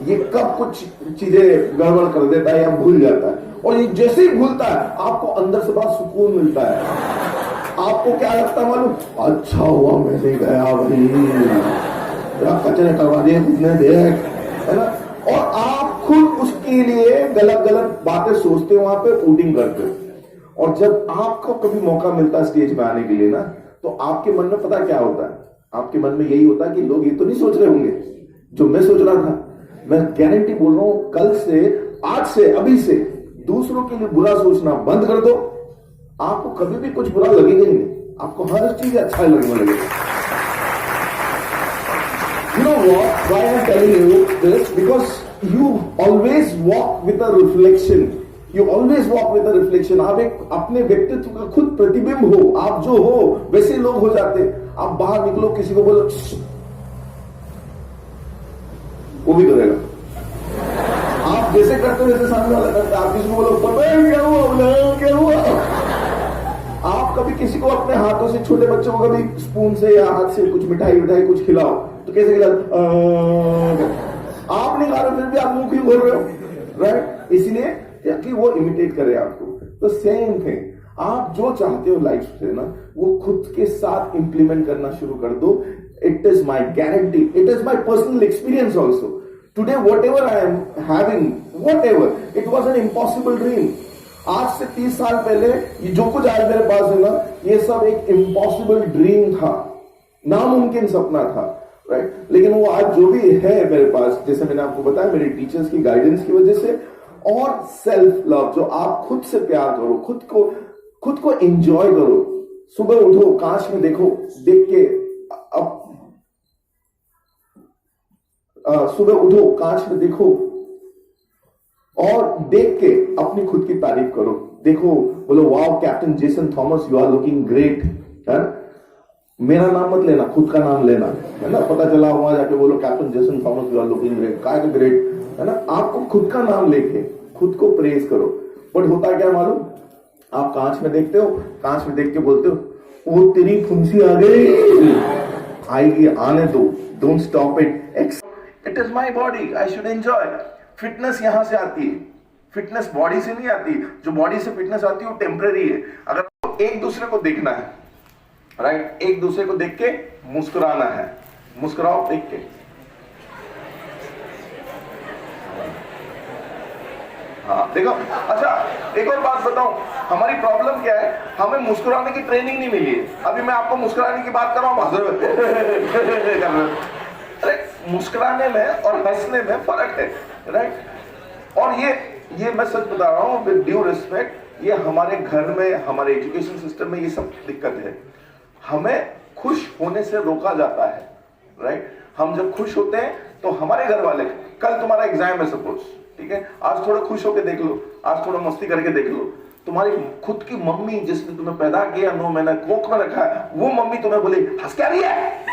ये कब कुछ चीजें गड़बड़ कर देता है या भूल जाता है। और ये जैसे ही भूलता है आपको अंदर से बहुत सुकून मिलता है। आपको क्या लगता है मालूम? अच्छा हुआ मैं नहीं गया भाई, कचरे करवा दिए खुद ने, देख, है ना। और आप खुद उसके लिए गलत गलत बातें सोचते हो, वहां पे वोटिंग करते हो। और जब आपको कभी मौका मिलता है स्टेज में आने के लिए ना, तो आपके मन में पता क्या होता है? आपके मन में यही होता है कि लोग ये तो नहीं सोच रहे होंगे जो मैं सोच रहा था। मैं गारंटी बोल रहा हूं, कल से, आज से, अभी से दूसरों के लिए बुरा सोचना बंद कर दो, आपको कभी भी कुछ बुरा लगेगा ही नहीं, आपको हर चीज अच्छा लगने लगेगा। You know what? Why I'm telling you this? Because you always walk with a reflection. You always walk with a reflection. आप एक अपने व्यक्तित्व का खुद प्रतिबिंब हो। आप जो हो वैसे लोग हो जाते हैं। आप बाहर निकलो, किसी को बोलो वो भी करेगा। आप जैसे करते हो वैसे सामने वाला करता है। आप किसी को बोलो क्या हुआ, क्या हुआ। आप कभी किसी को अपने हाथों से, छोटे बच्चों को कभी स्पून से या हाथ से कुछ मिठाई कुछ खिलाओ तो कैसे खिलाओ? आप नहीं खा रहे फिर भी आप मुंह क्यों बोल रहे हो? राइट? इसलिए कि वो इमिटेट करे आपको। तो सेम थिंग, आप जो चाहते हो लाइफ से ना, वो खुद के साथ इंप्लीमेंट करना शुरू कर दो। It is my guarantee, it is my personal experience also. Today what ever I am having, what ever, it was an impossible dream. आज से 30 साल पहले ये जो कुछ आज मेरे पास है ना, ये सब एक इम्पॉसिबल ड्रीम था, नामुमकिन सपना था, राइट? लेकिन वो आज जो भी है मेरे पास, जैसे मैंने आपको बताया, मेरे टीचर्स की गाइडेंस की वजह से, और सेल्फ लव, जो आप खुद से प्यार करो, खुद को एंजॉय करो। सुबह उठो, कांच में देखो, देख के अब सुबह उठो, कांच में देखो और देख के अपनी खुद की तारीफ करो। देखो, बोलो wow captain Jason Thomas, you are looking great. है मेरा नाम मत लेना, खुद का नाम लेना, है ना। पता चला वहां जाके बोलो captain Jason Thomas, you are looking great, काय का ग्रेट, है ना। आपको खुद का नाम लेके खुद को प्रेज करो। बट होता क्या मालूम? आप कांच में देखते हो, कांच में देख के बोलते हो वो तेरी फुंसी आ गई, आएगी, आने दो, don't stop it. It is my body, I should enjoy. Fitness यहां से आती है, फिटनेस बॉडी से नहीं आती। जो बॉडी से फिटनेस आती है वो टेम्पररी है। अगर एक दूसरे को देखना है, राइट, एक दूसरे को देख के मुस्कुराना है, मुस्कुराओ देख के। हाँ देखो, अच्छा एक और बात बताऊं, हमारी प्रॉब्लम क्या है? हमें मुस्कुराने की ट्रेनिंग नहीं मिली है। अभी मैं आपको मुस्कुराने की बात कर रहा हूं, अरे मुस्कुराने में और हंसने में फर्क है, राइट? और ये मैं सच बता रहा हूं विद ड्यू रिस्पेक्ट, ये हमारे घर में, हमारे एजुकेशन सिस्टम में ये सब दिक्कत है। हमें खुश होने से रोका जाता है, राइट? हम जब खुश होते हैं तो हमारे घर वाले, कल तुम्हारा एग्जाम है सपोज, ठीक है, आज थोड़ा खुश होकर देख लो, आज थोड़ा मस्ती करके देख लो। तुम्हारी खुद की मम्मी जिसने तुम्हें पैदा किया, 9 महीना कोख में रखा है, वो मम्मी तुम्हें बोले हंस क्या रही है?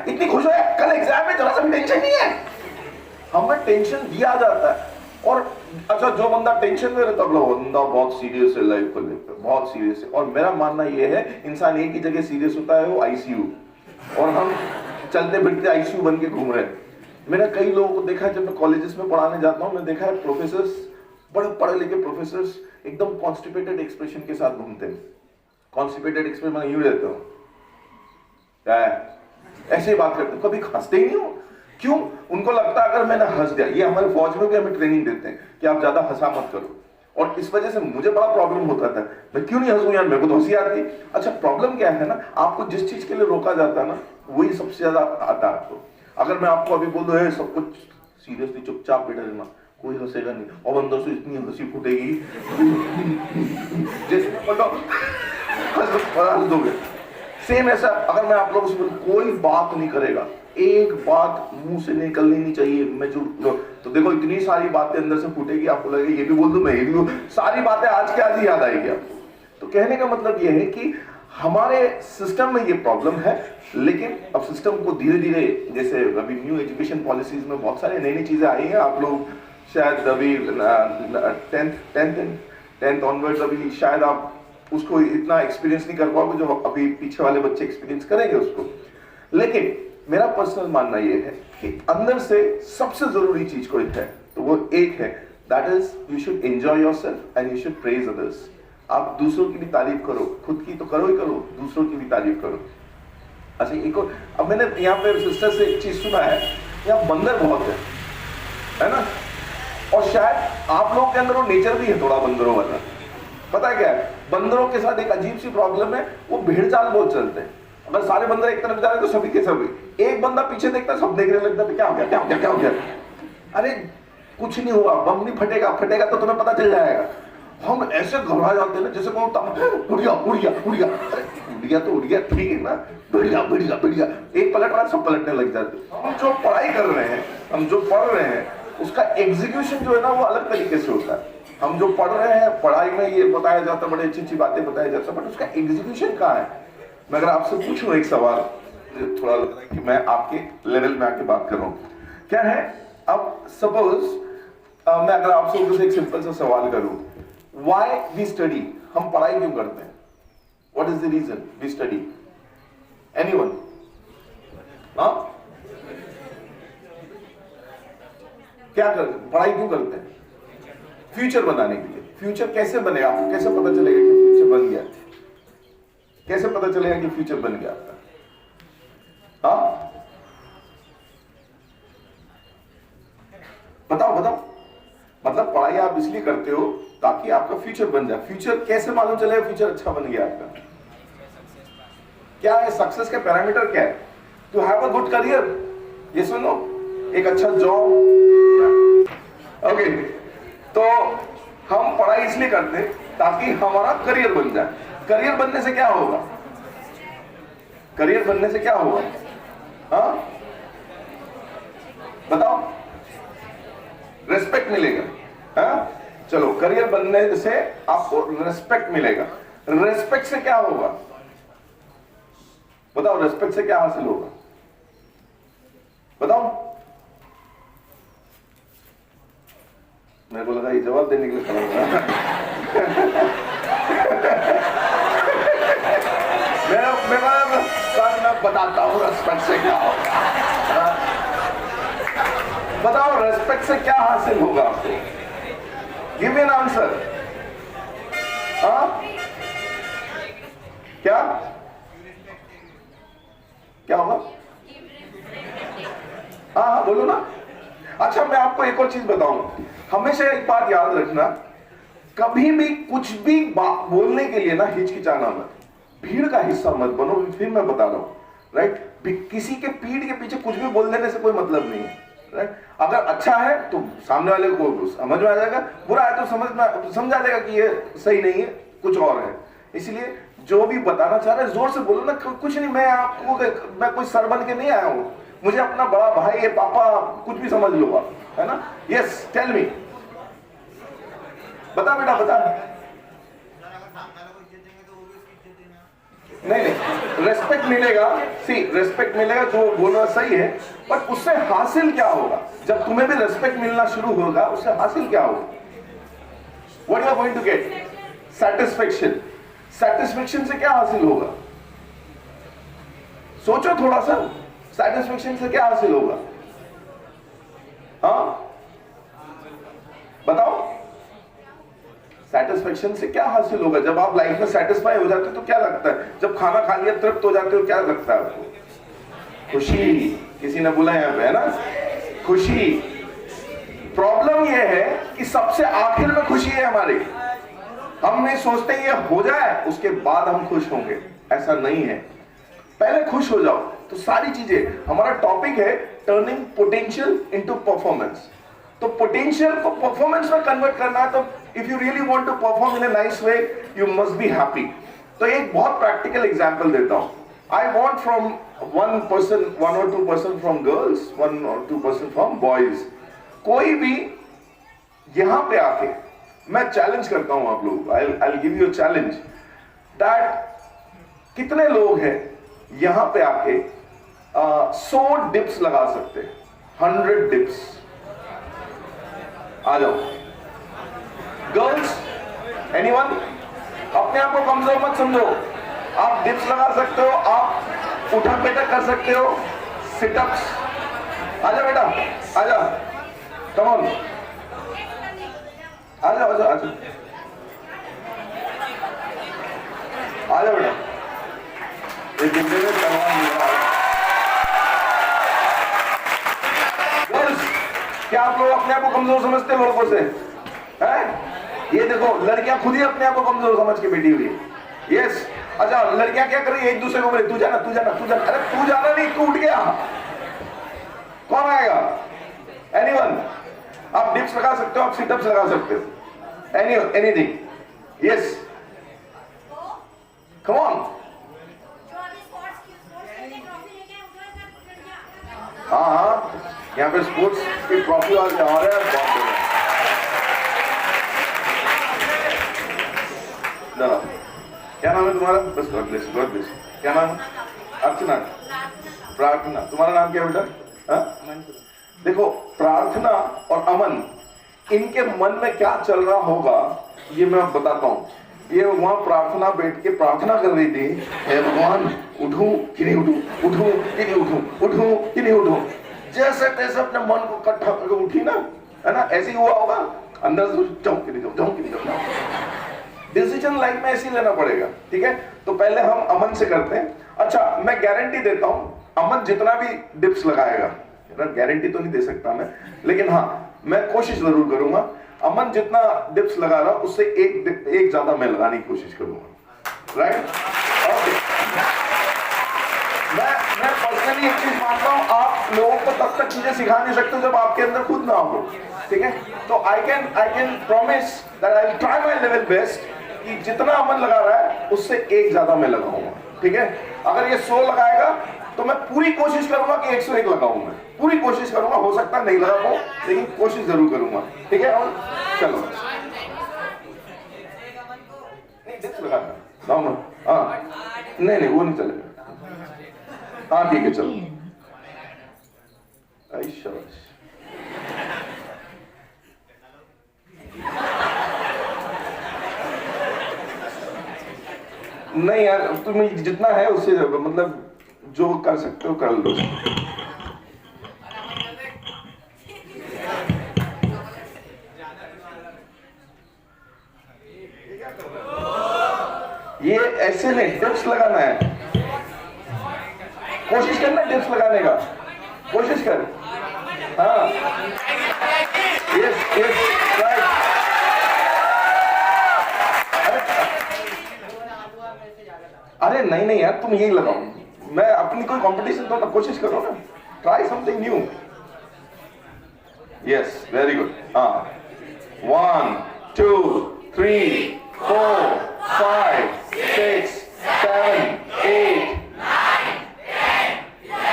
इतनी खुश हो, कल एग्जाम में जरा सा भी टेंशन नहीं है, हमें टेंशन दिया जाता है। और अच्छा, जो बंदा टेंशन में रहता है बंदा बहुत सीरियस है लाइफ को लेकर, बहुत सीरियस है। और मेरा मानना यह है इंसान एक ही जगह सीरियस होता है, वो आईसीयू, और हम चलते फिरते आईसीयू बन के घूम रहे हैं। मैंने कई लोगों को देखा है, जब मैं कॉलेजेस में पढ़ाने जाता हूं, मैं देखा है प्रोफेसर्स, बड़े पढ़े लिखे प्रोफेसर्स एकदम कॉन्स्टिपेटेड एक्सप्रेशन के साथ घूमते हैं। कॉन्स्टिपेटेड एक्सप्रेशन मैं यूं रहता हूं, क्या है, ऐसे ही बात करते, कभी हंसते ही नहीं हो। क्यों? उनको लगता है अगर मैंने हंस दिया, ये हमारे फौज में भी हमें ट्रेनिंग देते हैं कि आप ज्यादा हंसा मत करो। और इस वजह से मुझे बड़ा प्रॉब्लम होता था, मैं क्यों नहीं हंसूं यार, मेरे को तो हंसी आती है। अच्छा, प्रॉब्लम क्या है ना, आपको जिस चीज के लिए रोका जाता है ना, वही सबसे ज्यादा आता है आपको। अगर मैं आपको अभी बोल दूं है सब कुछ सीरियसली चुपचाप बैठे रहना, कोई हंसेगा नहीं, और अंदर से इतनी हंसी फूटेगी जैसे हंस दोगे। सेम ऐसा अगर मैं आप लोगों से बोलूं कोई बात नहीं करेगा, एक बात मुंह से निकलनी नहीं चाहिए, मैं तो देखो इतनी सारी बातें अंदर से फूटेगी, आपको लगेगा ये भी बोल दूं, मैं ये भी बोल, सारी बातें आज के आज ही याद आएगी आपको। तो कहने का मतलब ये है कि हमारे सिस्टम में ये प्रॉब्लम है, लेकिन अब सिस्टम को धीरे धीरे, जैसे अभी न्यू एजुकेशन पॉलिसीज में बहुत सारी नई नई चीजें आई हैं, आप लोग शायद अभी 10th ऑनवर्ड्स अभी शायद आप उसको इतना एक्सपीरियंस नहीं कर पाओगे जो अभी पीछे वाले बच्चे एक्सपीरियंस करेंगे उसको। लेकिन मेरा पर्सनल मानना यह है कि अंदर से सबसे जरूरी चीज कोई है तो वो एक है, that is you should enjoy yourself and you should praise others. आप दूसरों की भी तारीफ करो, खुद की तो करो ही करो, दूसरों की भी तारीफ करो। अच्छा, एक और, अब मैंने यहाँ पे सिस्टर से एक चीज सुना है, यहाँ बंदर बहुत है ना, और शायद आप लोगों के अंदर वो नेचर भी है थोड़ा बंदरों वाला। पता है क्या है, बंदरों के साथ एक अजीब सी प्रॉब्लम है, वो भेड़ चाल बहुत चलते हैं। अगर सारे बंदर एक तरफ जा रहे हैं तो सभी के सभी, एक बंदा पीछे देखता है सब देखने लगता है, क्या हो गया क्या हो गया क्या हो गया, अरे कुछ नहीं हुआ, बम नहीं फटेगा, फटेगा तो तुम्हें पता चल जाएगा। हम ऐसे घबरा जाते हैं ना जैसे कोई उड़ गया उड़ गया उड़ गया, अरे उड़ गया तो उड़ गया, ठीक है ना, बढ़िया बढ़िया बढ़िया, एक पलट रहा सब पलटने लग जाते। हम जो पढ़ाई कर रहे हैं, हम जो पढ़ रहे हैं, उसका एग्जीक्यूशन जो है ना वो अलग तरीके से होता है। हम जो पढ़ रहे हैं, पढ़ाई में ये बताया जाता है, बड़ी अच्छी अच्छी बातें बताया जाता है, बट उसका एग्जीक्यूशन कहाँ है। मैं अगर आपसे पूछूं एक सवाल, थोड़ा लग रहा है कि मैं आपके लेवल में आके बात कर रहा हूं, क्या है, अब सपोज मैं अगर आपसे एक सिंपल सा सवाल करूं, व्हाई वी स्टडी, हम पढ़ाई क्यों करते हैं, what is the reason we study, anyone? हाँ, क्या करते, पढ़ाई क्यों करते हैं? फ्यूचर बनाने के लिए। फ्यूचर कैसे बने, आपको कैसे पता चलेगा कि फ्यूचर बन गया, कैसे पता चलेगा कि फ्यूचर बन गया आपका? हाँ, बताओ बताओ। मतलब पढ़ाई आप इसलिए करते हो ताकि आपका फ्यूचर बन जाए। फ्यूचर कैसे मालूम चलेगा फ्यूचर अच्छा बन गया आपका? क्या है सक्सेस के पैरामीटर, क्या है? To have a good career, ये सुनो, एक अच्छा जॉब। ओके, तो हम पढ़ाई इसलिए करते हैं ताकि हमारा करियर बन जाए। करियर बनने से क्या होगा? करियर बनने से क्या होगा? हाँ बताओ। रेस्पेक्ट मिलेगा। हाँ चलो, करियर बनने से आपको रेस्पेक्ट मिलेगा। रेस्पेक्ट से क्या होगा बताओ? रेस्पेक्ट से क्या हासिल होगा बताओ? मेरे को लगा ये जवाब देने के लिए खड़ा हुआ। मैं बताता हूं रेस्पेक्ट से क्या होगा। बताओ रेस्पेक्ट से क्या हासिल होगा आपको? Give me an answer. हाँ क्या क्या होगा? हाँ बोलो ना। अच्छा मैं आपको एक और चीज बताऊं, हमेशा एक बात याद रखना, कभी भी कुछ भी बात बोलने के लिए ना हिचकिचाना मत, भीड़ का हिस्सा मत बनो। फिर मैं बता रहा हूं, राइट? किसी के पीठ के पीछे कुछ भी बोल देने से कोई मतलब नहीं है, राइट? अगर अच्छा है तो सामने वाले को समझ में आ जाएगा, बुरा है तो समझा देगा कि ये सही नहीं है, कुछ और है। इसलिए जो भी बताना चाह रहे जोर से बोलो ना। कुछ नहीं, मैं कोई सर बन के नहीं आया हूं, मुझे अपना बड़ा भाई है, पापा, कुछ भी समझ लो आप, है ना? यस टेल मी, बता बेटा बता। नहीं नहीं, रेस्पेक्ट मिलेगा, सी रेस्पेक्ट मिलेगा, जो बोलना सही है, बट उससे हासिल क्या होगा? जब तुम्हें भी रेस्पेक्ट मिलना शुरू होगा, उससे हासिल क्या होगा? What you are going to get? Satisfaction. Satisfaction से क्या हासिल होगा? सोचो थोड़ा सा, सेटिस्फेक्शन से क्या हासिल होगा? हाँ बताओ, सेटिस्फेक्शन से क्या हासिल होगा? जब आप लाइफ में सेटिस्फाई हो जाते हो तो क्या लगता है? जब खाना खा लिया तृप्त हो जाते हो, क्या लगता है आपको? खुशी। किसी ने बोला यहां पे, है ना, खुशी। प्रॉब्लम यह है कि सबसे आखिर में खुशी है हमारी। हम नहीं सोचते ये हो जाए उसके बाद हम खुश होंगे, ऐसा नहीं है। पहले खुश हो जाओ तो सारी चीजें। हमारा टॉपिक है टर्निंग पोटेंशियल इनटू परफॉर्मेंस। तो पोटेंशियल को परफॉर्मेंस में कन्वर्ट करना है, तो if you really want to perform in a nice way, you must be happy. तो एक बहुत प्रैक्टिकल एग्जांपल देता हूं। आई वांट फ्रॉम वन और two person from girls, 1 or 2% from boys. कोई भी यहां पे आके, मैं चैलेंज करता हूं आप लोग, I give you a challenge that कितने लोग हैं यहां पे आके 100 डिप्स लगा सकते हैं? 100 डिप्स। आ जाओ गर्ल्स, एनीवन? अपने आप को कमजोर मत समझो, आप डिप्स लगा सकते हो, आप उठक बैठक कर सकते हो, सिटअप्स। आजा बेटा, आजा, कम ऑन, आजा आजा आजा, आजा बेटा। ये जिंदगी में तमाम गर्ल्स, क्या आप लोग अपने आप को कमजोर समझते हो लड़कों से? हैं? ये देखो, लड़कियां खुद ही अपने आप को कमजोर समझ के बैठी हुई है। यस। अच्छा, लड़कियां क्या कर रही है? एक दूसरे को बोले तू जाना, तू जाना, तू जाना। अरे तू जाना नहीं, तू उठ गया, कौन आएगा? एनीवन? आप डिप्स लगा सकते हो, आप सिटअप्स लगा सकते हो, एनीथिंग। Yes, come on. हाँ, यहाँ पे स्पोर्ट्स की ट्रॉफी वाले आ रहे हैं। क्या नाम है तुम्हारा? बस गॉड ब्लेस, गॉड ब्लेस। क्या नाम है? अर्चना, प्रार्थना। तुम्हारा नाम क्या बेटा? हाँ? देखो, प्रार्थना और अमन, इनके मन में क्या चल रहा होगा ये मैं बताता हूँ। ये वहां प्रार्थना बैठ के प्रार्थना कर रही थी, हे भगवान, उठूं कि नहीं उठूं, उठूं कि नहीं उठूं, उठूं कि नहीं उठूं। जैसे तैसे अपने मन को इकट्ठा करके उठी ना, है ना, ऐसे ही हुआ होगा। अंदर से जाऊं कि नहीं जाऊं, जाऊं कि नहीं जाऊं। डिसीजन लाइफ में ऐसे ही लेना पड़ेगा, ठीक है? तो पहले हम अमन से करते हैं। अच्छा, मैं गारंटी देता हूं, अमन जितना भी डिप्स लगाएगा, गारंटी तो नहीं दे सकता मैं, लेकिन हाँ मैं कोशिश जरूर करूंगा। अमन जितना डिप्स लगा रहा, उससे एक ज्यादा मैं लगाने की कोशिश करूंगा, राइट? मैं पर्सनली एक चीज मानता हूं, आप लोगों को तब तक चीजें सिखा नहीं सकते जब आपके अंदर खुद ना हो, ठीक है? तो I can promise that I will try my level best कि जितना अमन लगा रहा है उससे एक ज्यादा मैं लगाऊंगा, ठीक है? अगर ये 100 लगाएगा तो मैं पूरी कोशिश करूंगा कि 101 लगाऊं। मैं पूरी कोशिश करूंगा, हो सकता है नहीं लगा पाऊं, लेकिन कोशिश जरूर करूंगा, ठीक है? और चलो, नहीं डिप्स लगाना, हाँ नहीं वो नहीं चलेगा। हाँ ठीक है, चलो। शाबाश। नहीं यार, तुम्हें जितना है उससे मतलब जो कर सकते हो कर लो। ये ऐसे नहीं, डिप्स लगाना है, कोशिश करना डिप्स लगाने का, कोशिश कर। हाँ यस यस राइट। अरे नहीं यार, तुम यही लगाओ, मैं अपनी कोई कंपटीशन तो कोशिश करो ना, try something new. Yes very good. हाँ 1 2 3 4 5 6 7 8 9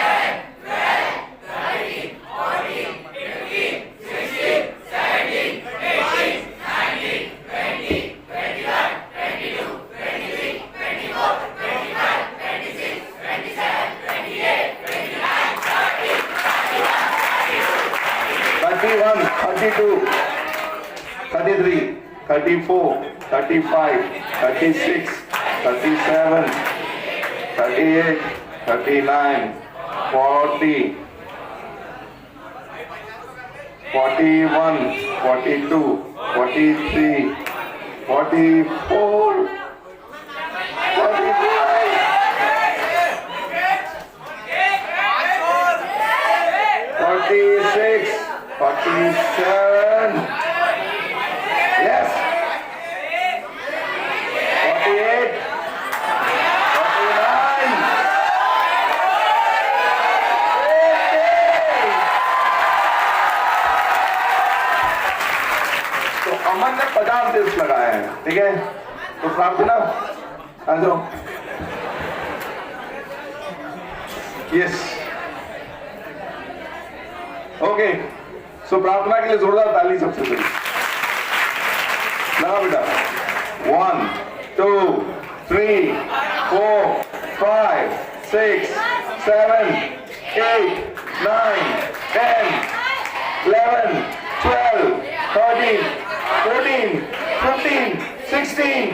31, 32, 33, 34, 35, 36, 37, 38, 39, 40, 41, 42, 43, 44, 46, 47, yes, 48, 49, 50. तो अमन ने 50 दिवस लगाए हैं, ठीक है? तो प्रार्थना आ जाओ। यस, ओके, सो प्रार्थना के लिए जोरदार ताली सबसे पहले लगा बेटा। 1, 2, 3, 4, 5, 6, 7, 8, 9, 10, 11, 12, 13, 14, 15, 16,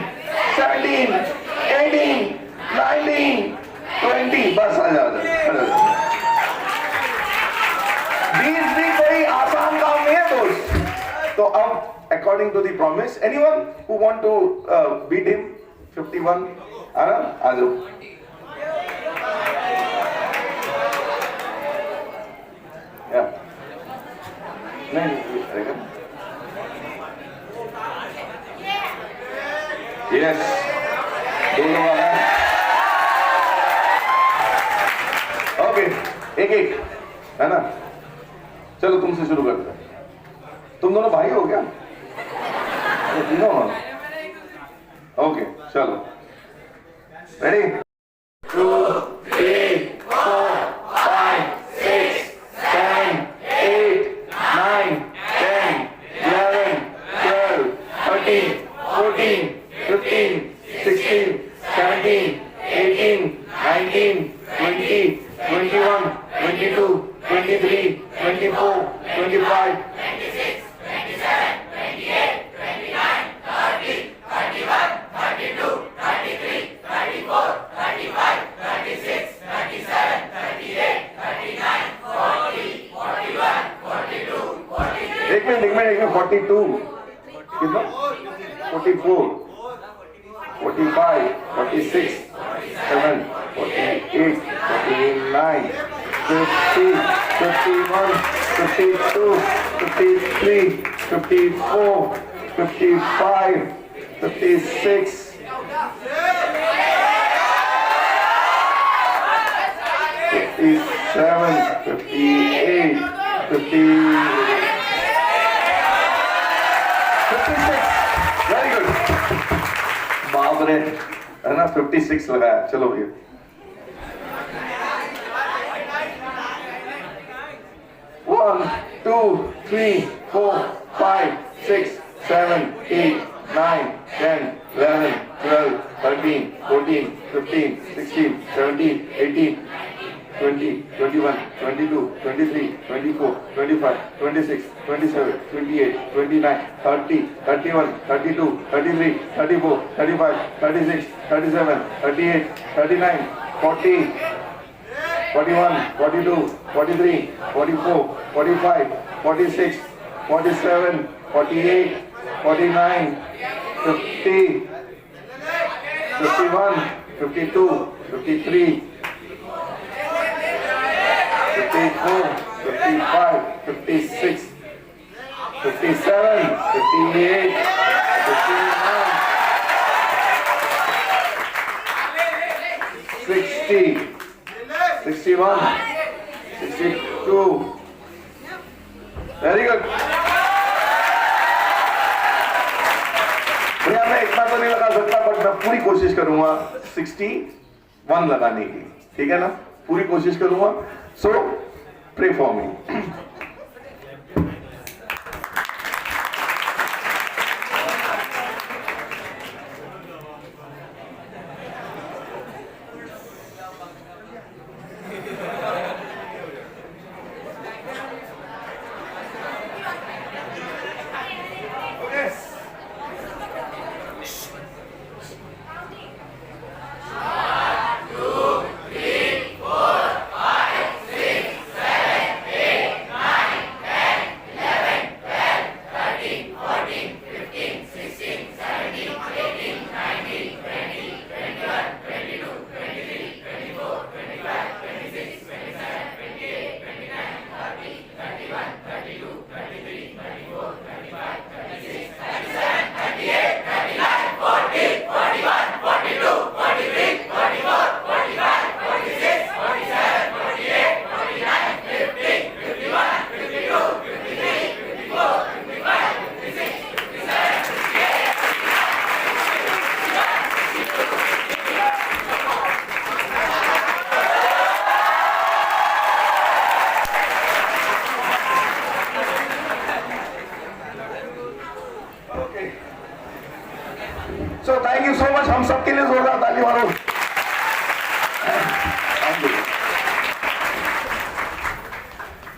17, 18, 19, 20, बस आ जा। बीस भी कोई आसान काम नहीं है दोस्त। तो अब according to the promise, anyone who want to beat him? 51, आ जाओ। नहीं, यस, दो लोग आ रहे हैं। ओके, एक है ना? चलो तुमसे शुरू करते हैं। तुम दोनों भाई हो क्या? तीनों? ओके, चलो, रेडी? 2, 3, 4, 5, 6, 7, 8, 9, 10, 11, 12, 13, 14, 15, 16, 17, 18, 19, 20, 21, 22, 23, 24, 25, 26, 27, 28, 29, 30, 31, 32, 33, 34, 35, 36, 37, 38, 39, 40, 41, 42, 43. एक मिनट 42 कितना? 44, 45, 46, 47, 48, 49, 50, 51, 52, 53, 54, 55, 56, 57, 58, 56. वेरी गुड, बाप रे, है ना? 56 लगाया। चलो भैया, One, 2, 3, 4, 5, 6, 7, 8, 9, 10, 11, 12, 13, 14, 15, 16, 17, 18, 20, 21, 22, 23, 24, 25, 26, 27, 28, 29, 30, 31, 32, 33, 34, 35, 36, 37, 38, 39, 40, 41, 42, 43, 44, 45, 46, 47, 48, 49, 50, 51, 52, 53, 54, 55, 56, 57, 58, 59, 60, 61, 62. Very good. भैया मैं इतना तो नहीं लगा सकता, बट मैं पूरी कोशिश करूंगा 61 लगाने की, ठीक है ना? पूरी कोशिश करूंगा। सो प्रे फॉर मी।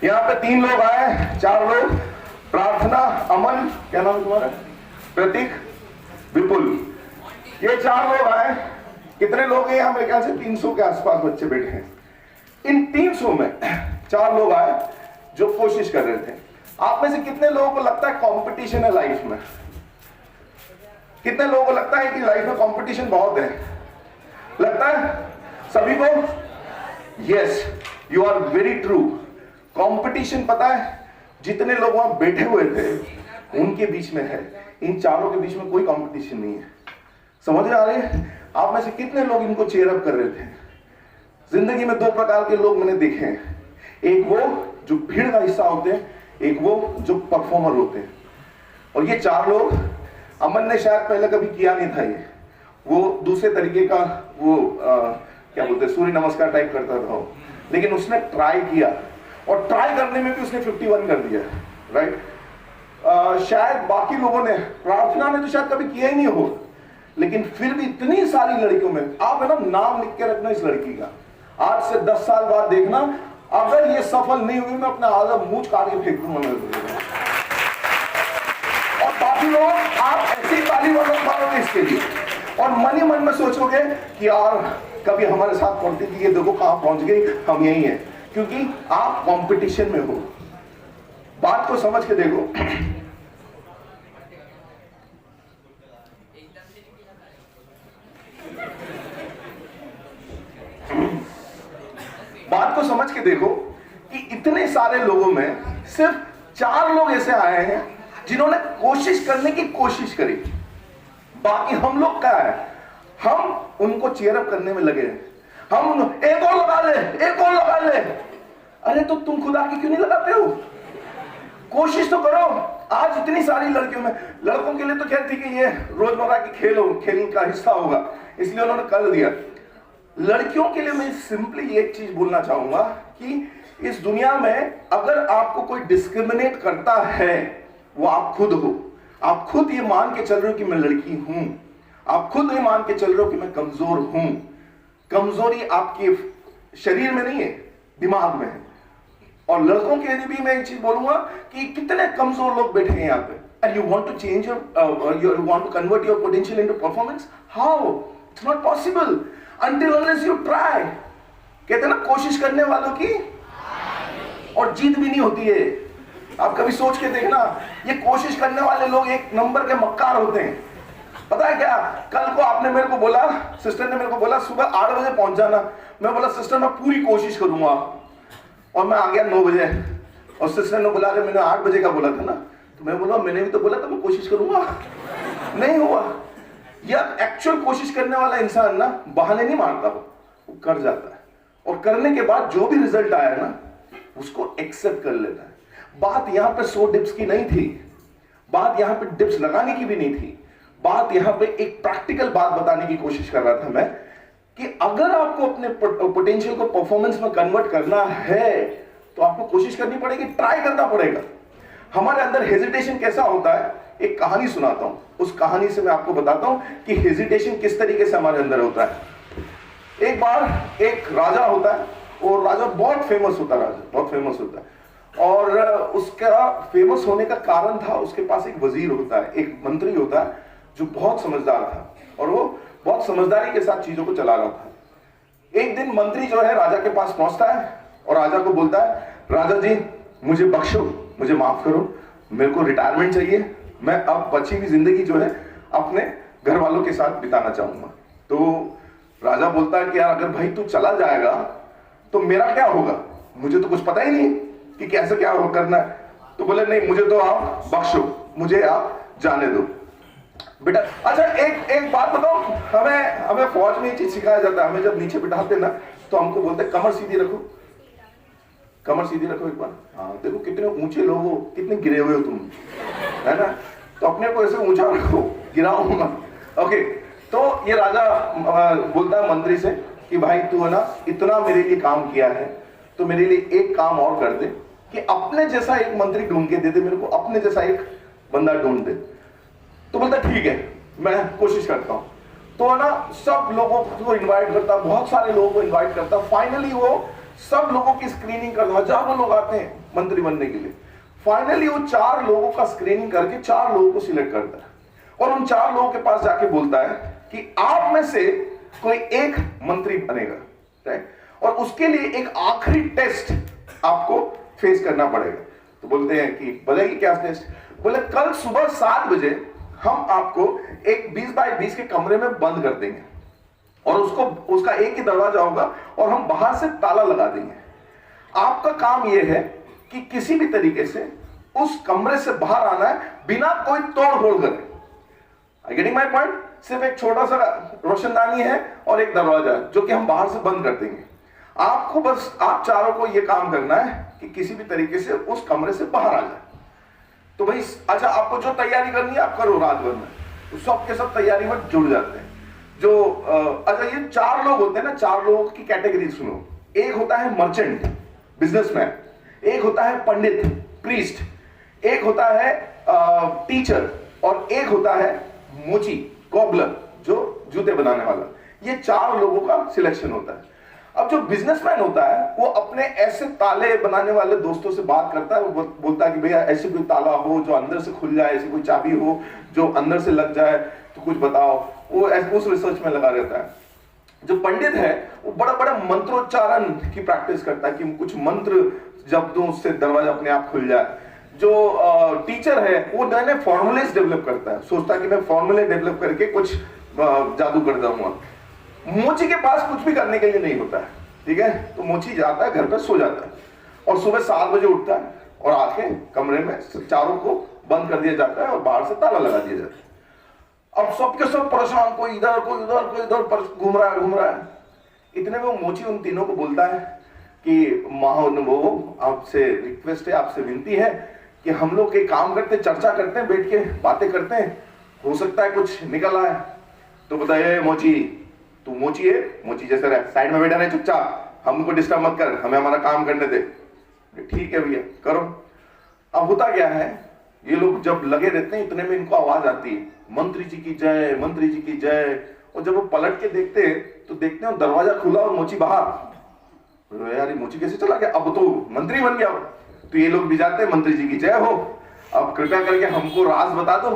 यहाँ पे 3 लोग आए, 4 लोग, प्रार्थना, अमन, क्या नाम है तुम्हारा, प्रतीक, विपुल, ये 4 लोग आए। कितने लोग हैं यहाँ? मेरे ख्याल से 300 के आसपास बच्चे बैठे हैं। इन 300 में 4 लोग आए जो कोशिश कर रहे थे। आप में से कितने लोगों को लगता है कंपटीशन है लाइफ में? कितने लोगों को लगता है कि लाइफ में कंपटीशन बहुत है? लगता है सभी को? Yes, you are very true. Competition पता है जितने लोग वहां बैठे हुए थे उनके बीच में है, इन चारों के बीच में कोई कंपटीशन नहीं है। समझ में आ रही है? आप में से कितने लोग इनको चेयर अप कर रहे थे? जिंदगी में 2 प्रकार के लोग मैंने देखे हैं, एक वो जो भीड़ का हिस्सा होते हैं, एक वो जो परफॉर्मर होते हैं। और ये 4 लोग, अमन ने शायद पहले कभी किया नहीं था, ये वो दूसरे तरीके का वो क्या बोलते हैं, सूर्य नमस्कार टाइप करता था, लेकिन उसने ट्राई किया और ट्राई करने में भी उसने 51 कर दिया, राइट। शायद बाकी लोगों ने, प्रार्थना ने तो शायद कभी किया ही नहीं हो, लेकिन फिर भी इतनी सारी लड़कियों में, आप है ना नाम लिख के रखना इस लड़की का, आज से 10 साल बाद देखना, अगर ये सफल नहीं हुई मैं अपना आधा मूंछ काट के फेंक दूंगा मैं। और बाकी लोग आप ऐसे ही ताली मारोगे इसके लिए और मन ही मन में सोचोगे कि यार कभी हमारे साथ पहुंचती थी, ये देखो कहां पहुंच गई, हम यही हैं, क्योंकि आप कंपटीशन में हो। बात को समझ के देखो, बात को समझ के देखो कि इतने सारे लोगों में सिर्फ 4 लोग ऐसे आए हैं जिन्होंने कोशिश करने की कोशिश करी। बाकी हम लोग क्या है, हम उनको चीयर अप करने में लगे हैं। हम एक और लगा ले, एक और लगा ले। अरे तो तुम खुदा की क्यों नहीं लगाते हो? कोशिश तो करो। आज इतनी सारी लड़कियों में, लड़कों के लिए तो कहती कि ये रोजमर्रा की खेल का हिस्सा होगा, इसलिए उन्होंने कर दिया। लड़कियों के लिए मैं सिंपली एक चीज बोलना चाहूंगा कि इस दुनिया में अगर आपको कोई डिस्क्रिमिनेट करता है, वो आप खुद हो। आप खुद ये मान के चल रहे हो कि मैं लड़की हूं, आप खुद ये मान के चल रहे हो कि मैं कमजोर हूं। कमजोरी आपके शरीर में नहीं है, दिमाग में है। और लड़कों के लिए भी मैं एक चीज बोलूंगा कि कितने कमजोर लोग बैठे हैं यहाँ पे, and you want to change you want to convert your potential into performance? How? It's not possible until unless you try. कहते हैं ना, कोशिश करने वालों की और जीत भी नहीं होती है। आप कभी सोच के देखना, ये कोशिश करने वाले लोग एक नंबर के मक्कार होते हैं। पता है क्या, कल को आपने मेरे को बोला, सिस्टर ने मेरे को बोला सुबह 8 बजे पहुंच जाना। मैं बोला सिस्टर मैं पूरी कोशिश करूंगा, और मैं आ गया 9 बजे। और सिस्टर ने बोला अरे मैंने 8 बजे का बोला था ना, तो मैं बोला मैंने भी तो बोला था मैं कोशिश करूंगा, नहीं हुआ। यह एक्चुअल कोशिश करने वाला इंसान ना बहाने नहीं मारता, वो कर जाता है, और करने के बाद जो भी रिजल्ट आया ना उसको एक्सेप्ट कर लेता है। बात यहां पे 100 डिप्स की नहीं थी, बात यहां पे डिप्स लगाने की भी नहीं थी, बात यहां पे एक प्रैक्टिकल बात बताने की कोशिश कर रहा था मैं, कि अगर आपको अपने पोटेंशियल को परफॉर्मेंस में कन्वर्ट करना है तो आपको कोशिश करनी पड़ेगी, ट्राई करना पड़ेगा। हमारे अंदर हेजिटेशन कैसा होता है, एक कहानी सुनाता हूं, उस कहानी से मैं आपको बताता हूं कि हेजिटेशन किस तरीके से हमारे अंदर होता है। एक बार एक राजा होता है, और राजा बहुत फेमस होता है, राजा बहुत फेमस होता है, और उसका फेमस होने का कारण था उसके पास एक वजीर होता है, एक मंत्री होता है जो बहुत समझदार था, और वो बहुत समझदारी के साथ चीजों को चला रहा था। एक दिन मंत्री जो है राजा के पास पहुंचता है और राजा को बोलता है, राजा जी मुझे बख्शो, मुझे माफ करो, मेरे को रिटायरमेंट चाहिए, मैं अब बची हुई जिंदगी जो है अपने घर वालों के साथ बिताना चाहूंगा। तो राजा बोलता है कि यार अगर भाई तू चला जाएगा तो मेरा क्या होगा, मुझे तो कुछ पता ही नहीं कि कैसे क्या करना है। तो बोले नहीं, मुझे तो आप बख्शो, मुझे आप जाने दो बेटा। अच्छा एक बात बताओ, हमें फौज में ये चीज सिखाया जाता है, हमें जब नीचे बिठाते ना तो हमको बोलते कमर सीधी रखो, कमर सीधी रखो एक बार। हाँ देखो कितने ऊंचे लोग हो, कितने गिरे हुए हो तुम, है ना, तो अपने को ऐसे ऊंचा रखो, गिराओ मत। ओके, तो ये राजा बोलता है मंत्री से कि भाई तू है ना इतना मेरे लिए काम किया है, तो मेरे लिए एक काम और कर दे कि अपने जैसा एक मंत्री ढूंढ के दे दे मेरे को, अपने जैसा एक बंदा ढूंढ दे। तो बोलता ठीक है मैं कोशिश करता हूं। तो है ना सब लोगों को इनवाइट करता, बहुत सारे लोगों को इनवाइट करता, फाइनली वो सब लोगों की स्क्रीनिंग करता, हजारों लोग आते हैं मंत्री बनने के लिए। फाइनली वो 4 लोगों का स्क्रीनिंग करके 4 लोगों को सिलेक्ट करता है और उन 4 लोगों के पास जाके बोलता है कि आप में से कोई एक मंत्री बनेगा, राइट? और उसके लिए एक आखिरी टेस्ट आपको फेस करना पड़ेगा। तो बोलते हैं कि बताइए क्या टेस्ट? बोले कल सुबह 7 बजे हम आपको एक 20 बाय 20 के कमरे में बंद कर देंगे और उसका एक ही दरवाजा होगा और हम बाहर से ताला लगा देंगे। आपका काम यह है कि किसी भी तरीके से उस कमरे से बाहर आना है बिना कोई तोड़ फोड़ करे। Getting my point? सिर्फ एक छोटा सा रोशनदानी है और एक दरवाजा जो कि हम बाहर से बंद कर देंगे। आपको बस आप चारों को यह काम करना है कि किसी भी तरीके से उस कमरे से बाहर आ जाए। तो भाई अच्छा, आपको जो तैयारी करनी है आप करो रात भर में। तो सब के सब तैयारी में जुड़ जाते हैं। जो अच्छा, ये 4 लोग होते हैं ना, 4 लोगों की कैटेगरी सुनो। एक होता है मर्चेंट, बिजनेसमैन, एक होता है पंडित, प्रीस्ट, एक होता है टीचर और एक होता है मोची, कॉबलर, जो जूते बनाने वाला। ये 4 लोगों का सिलेक्शन होता है। अब जो बिजनेसमैन होता है वो अपने ऐसे ताले बनाने वाले दोस्तों से बात करता है। वो बोलता है कि भैया ऐसे कोई ताला हो जो अंदर से खुल जाए, ऐसी कोई चाबी हो जो अंदर से लग जाए तो कुछ बताओ। वो उस रिसर्च में लगा रहता है। जो पंडित है वो बड़ा बड़ा मंत्रोच्चारण की प्रैक्टिस करता है कि कुछ मंत्र जब दूं उससे दरवाजा अपने आप खुल जाए। जो टीचर है वो नए नए फॉर्मूलेस डेवलप करता है, सोचता है कि मैं फॉर्मूले डेवलप करके कुछ जादू कर दूंगा। मोची के पास कुछ भी करने के लिए नहीं होता है, ठीक है? तो मोची जाता है घर पे, सो जाता है और सुबह 7 बजे उठता है और आके कमरे में चारों को बंद कर दिया जाता है और बाहर से ताला लगा दिया जाता है। अब सबके सब परेशान, कोई इधर कोई उधर, कोई इधर घूम रहा है। इतने में वो मोची उन तीनों को बोलता है कि वो आपसे रिक्वेस्ट है, आपसे विनती है कि हम लोग एक काम करते, चर्चा करते हैं, बैठ के बातें करते हैं, हो सकता है कुछ निकल आए। तो बताइए मोची, तू मोची है, मोची जैसे रहे, साइड में बैठा रहे चुपचाप, हमको डिस्टर्ब मत कर, हमें हमारा काम करने दे। ठीक है भैया करो। अब होता क्या है, ये लोग जब लगे रहते हैं इतने में इनको आवाज आती है, मंत्री जी की जय, मंत्री जी की जय। और जब वो पलट के देखते हैं तो देखते हैं दरवाजा खुला और मोची बाहर। यार ये मोची कैसे चला गया? अब तो मंत्री बन गया। तो ये लोग भी जाते हैं, मंत्री जी की जय हो, अब कृपया करके हमको राज बता दो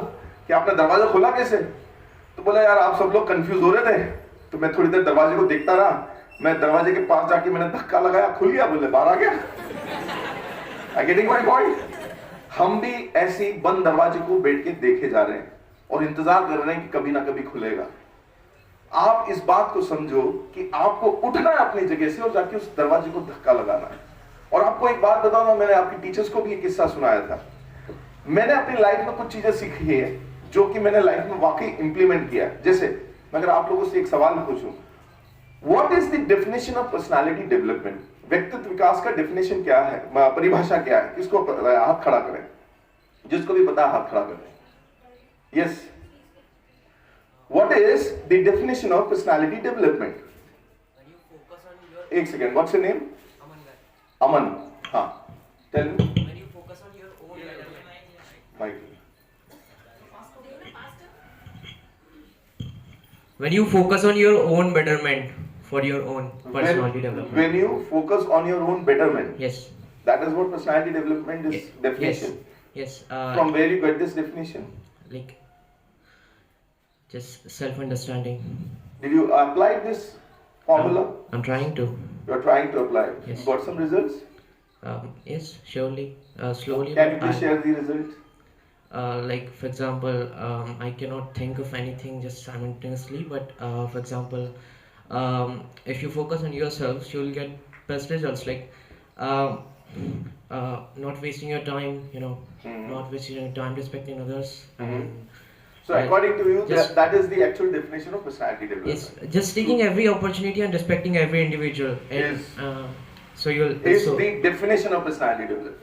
कि आपने दरवाजा खोला कैसे? तो बोला यार आप सब लोग कंफ्यूज हो रहे थे तो मैं थोड़ी देर दरवाजे को देखता रहा, मैं दरवाजे के पास जाके मैंने धक्का लगाया, खुल गया, बोले बाहर आ गया। Getting my point? हम भी ऐसी बंद दरवाजे को बैठ के देखे जा रहे हैं और इंतजार कर रहे हैं कि कभी ना कभी खुलेगा। आप इस बात को समझो कि आपको उठना है अपनी जगह से और जाके उस दरवाजे को धक्का लगाना है। और आपको एक बात बताऊंगा, मैंने आपकी टीचर्स को भी एक किस्सा सुनाया था। मैंने अपनी लाइफ में कुछ चीजें सीखी है जो कि मैंने लाइफ में वाकई इंप्लीमेंट किया। जैसे मैं अगर आप लोगों से एक सवाल पूछूं, what is the definition of personality development? व्यक्तित्व विकास का डेफिनेशन क्या है, परिभाषा क्या है? किसको पता है? हाथ खड़ा करें, जिसको भी पता है हाथ खड़ा करें। Yes, what is the definition of personality development? एक second, what's your name? Aman. हाँ, tell me. When you focus on your own betterment. When you focus on your own betterment for your own personality development. When you focus on your own betterment. Yes. That is what personality development is. Definition. Yes. From where you get this definition? Like just self-understanding. Did you apply this formula? I'm trying to. You are trying to apply. Yes. You got some results? Yes, surely. Slowly. Can you but please share the results? like for example, I cannot think of anything just simultaneously. But for example, if you focus on yourself, you'll get best results. Like not wasting your time. Not wasting your time, respecting others. So according to you, that is the actual definition of personality development. Yes, just taking every opportunity and respecting every individual. And, Yes. So you'll. Is so, the definition of personality development.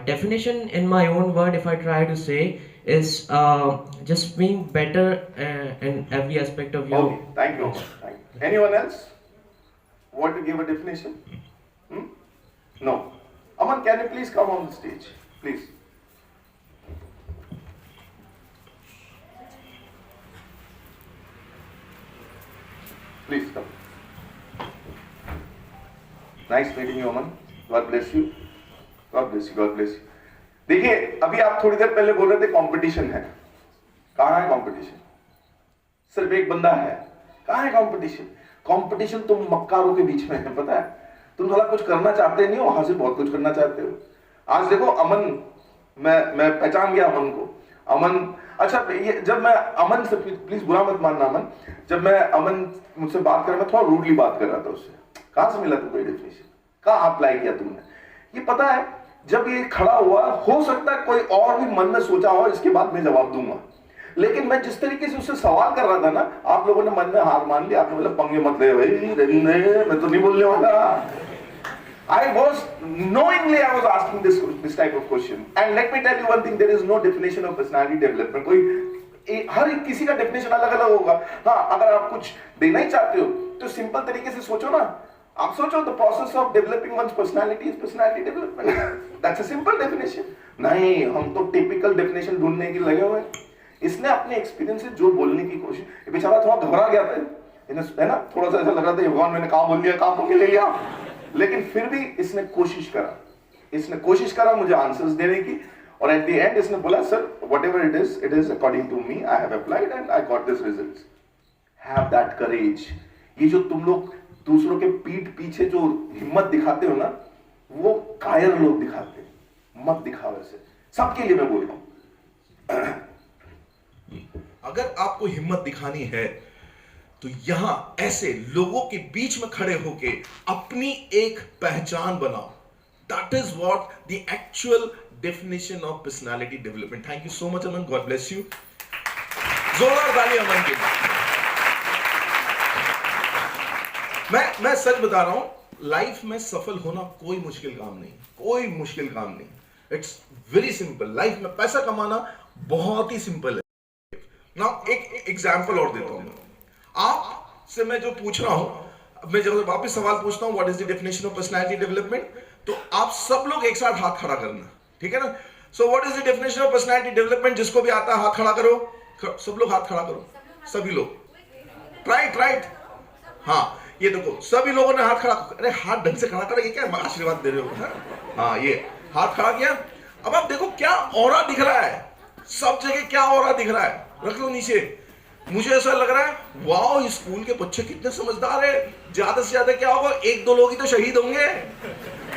Definition in my own word, if I try to say, is just being better in every aspect of your. Okay, thank you. Thank you. Anyone else want to give a definition? No. Aman, can you please come on the stage, please? Please come. Nice meeting you Aman, God bless you, God bless you, God bless you. देखिए अभी आप थोड़ी देर पहले बोल रहे थे competition है, कहाँ है कंपटीशन? सिर्फ एक बंदा है, कहाँ है कंपटीशन? कंपटीशन तुम मक्कारों के बीच में है, पता है? तुम थोड़ा कुछ करना चाहते नहीं हो, वहां से बहुत कुछ करना चाहते हो। आज देखो अमन, मैं पहचान गया अमन को। अमन, अच्छा ये जब मैं अमन से, प्लीज बुरा मत मानना अमन, जब मैं अमन मुझसे बात कर रहा, मैं थोड़ा रूडली बात कर रहा था उससे। कहां से मिला तुमको ये डेफिनेशन, कहां अप्लाई किया तुमने? ये पता है जब ये खड़ा हुआ, हो सकता है कोई और भी मन में सोचा हो, इसके बाद मैं जवाब दूंगा, लेकिन मैं जिस तरीके से उससे सवाल कर रहा था ना, आप लोगों ने मन में हार मान लिया, आपने बोला पंगे मत ले भाई, मैं तो नहीं बोलने वाला। I was knowingly I was asking this type of question, and let me tell you one thing, there is no definition of personality development. कोई हर किसी का डेफिनेशन अलग अलग होगा। हाँ, अगर आप कुछ देना ही चाहते हो तो सिंपल तरीके से सोचो ना, आप सोचो the process of developing one's personality is personality development, that's a simple definition. नहीं, हम तो टिपिकल डेफिनेशन ढूंढने के लगे हुए हैं। इसने अपने एक्सपीरियंस से जो बोलने की कोशिश, बेचारा थोड़ा घबरा गया था, है ना, थोड़ा सा ऐसा लग रहा था भगवान मैंने काम बोल दिया, काम बोल के ले लिया, लेकिन फिर भी इसने कोशिश करा मुझे आंसर्स देने की, और एट द एंड इसने बोला sir whatever it is according to me, I have applied and I got this results. Have that courage. ये जो तुम लोग दूसरों के पीठ पीछे जो हिम्मत दिखाते हो ना, वो कायर लोग दिखाते हैं, मत दिखाओ ऐसे। सबके लिए मैं बोल रहा हूं, अगर आपको हिम्मत दिखानी है तो यहां ऐसे लोगों के बीच में खड़े होके अपनी एक पहचान बनाओ। That is what the actual definition of personality development. Thank you so much Aman, God bless you. जोरदार ताली अमन के। मैं सच बता रहा हूं, लाइफ में सफल होना कोई मुश्किल काम नहीं, कोई मुश्किल काम नहीं। It's very simple. लाइफ में पैसा कमाना बहुत ही सिंपल है। नाउ एक एग्जांपल और देता हूं। आपसे मैं जो पूछ रहा हूं, मैं जब वापस सवाल पूछता हूं what is the definition of personality development, तो आप सब लोग एक साथ हाथ खड़ा करना, ठीक है ना? So what is the definition of personality development? जिसको भी आता है हाथ खड़ा करो, सब लोग हाथ खड़ा करो, सभी लोग। राइट, हाँ ये देखो सभी लोगों ने हाथ खड़ा, अरे हाथ ढंग से खड़ा करो, ये क्या आशीर्वाद दे रहे हो? हाँ ये हाथ खड़ा किया। अब आप देखो क्या ऑरा दिख रहा है, सब जगह क्या ऑरा दिख रहा है, रख लो नीचे। मुझे ऐसा लग रहा है वाओ, स्कूल के बच्चे कितने समझदार है, ज्यादा से ज्यादा क्या होगा, एक दो लोग ही तो शहीद होंगे,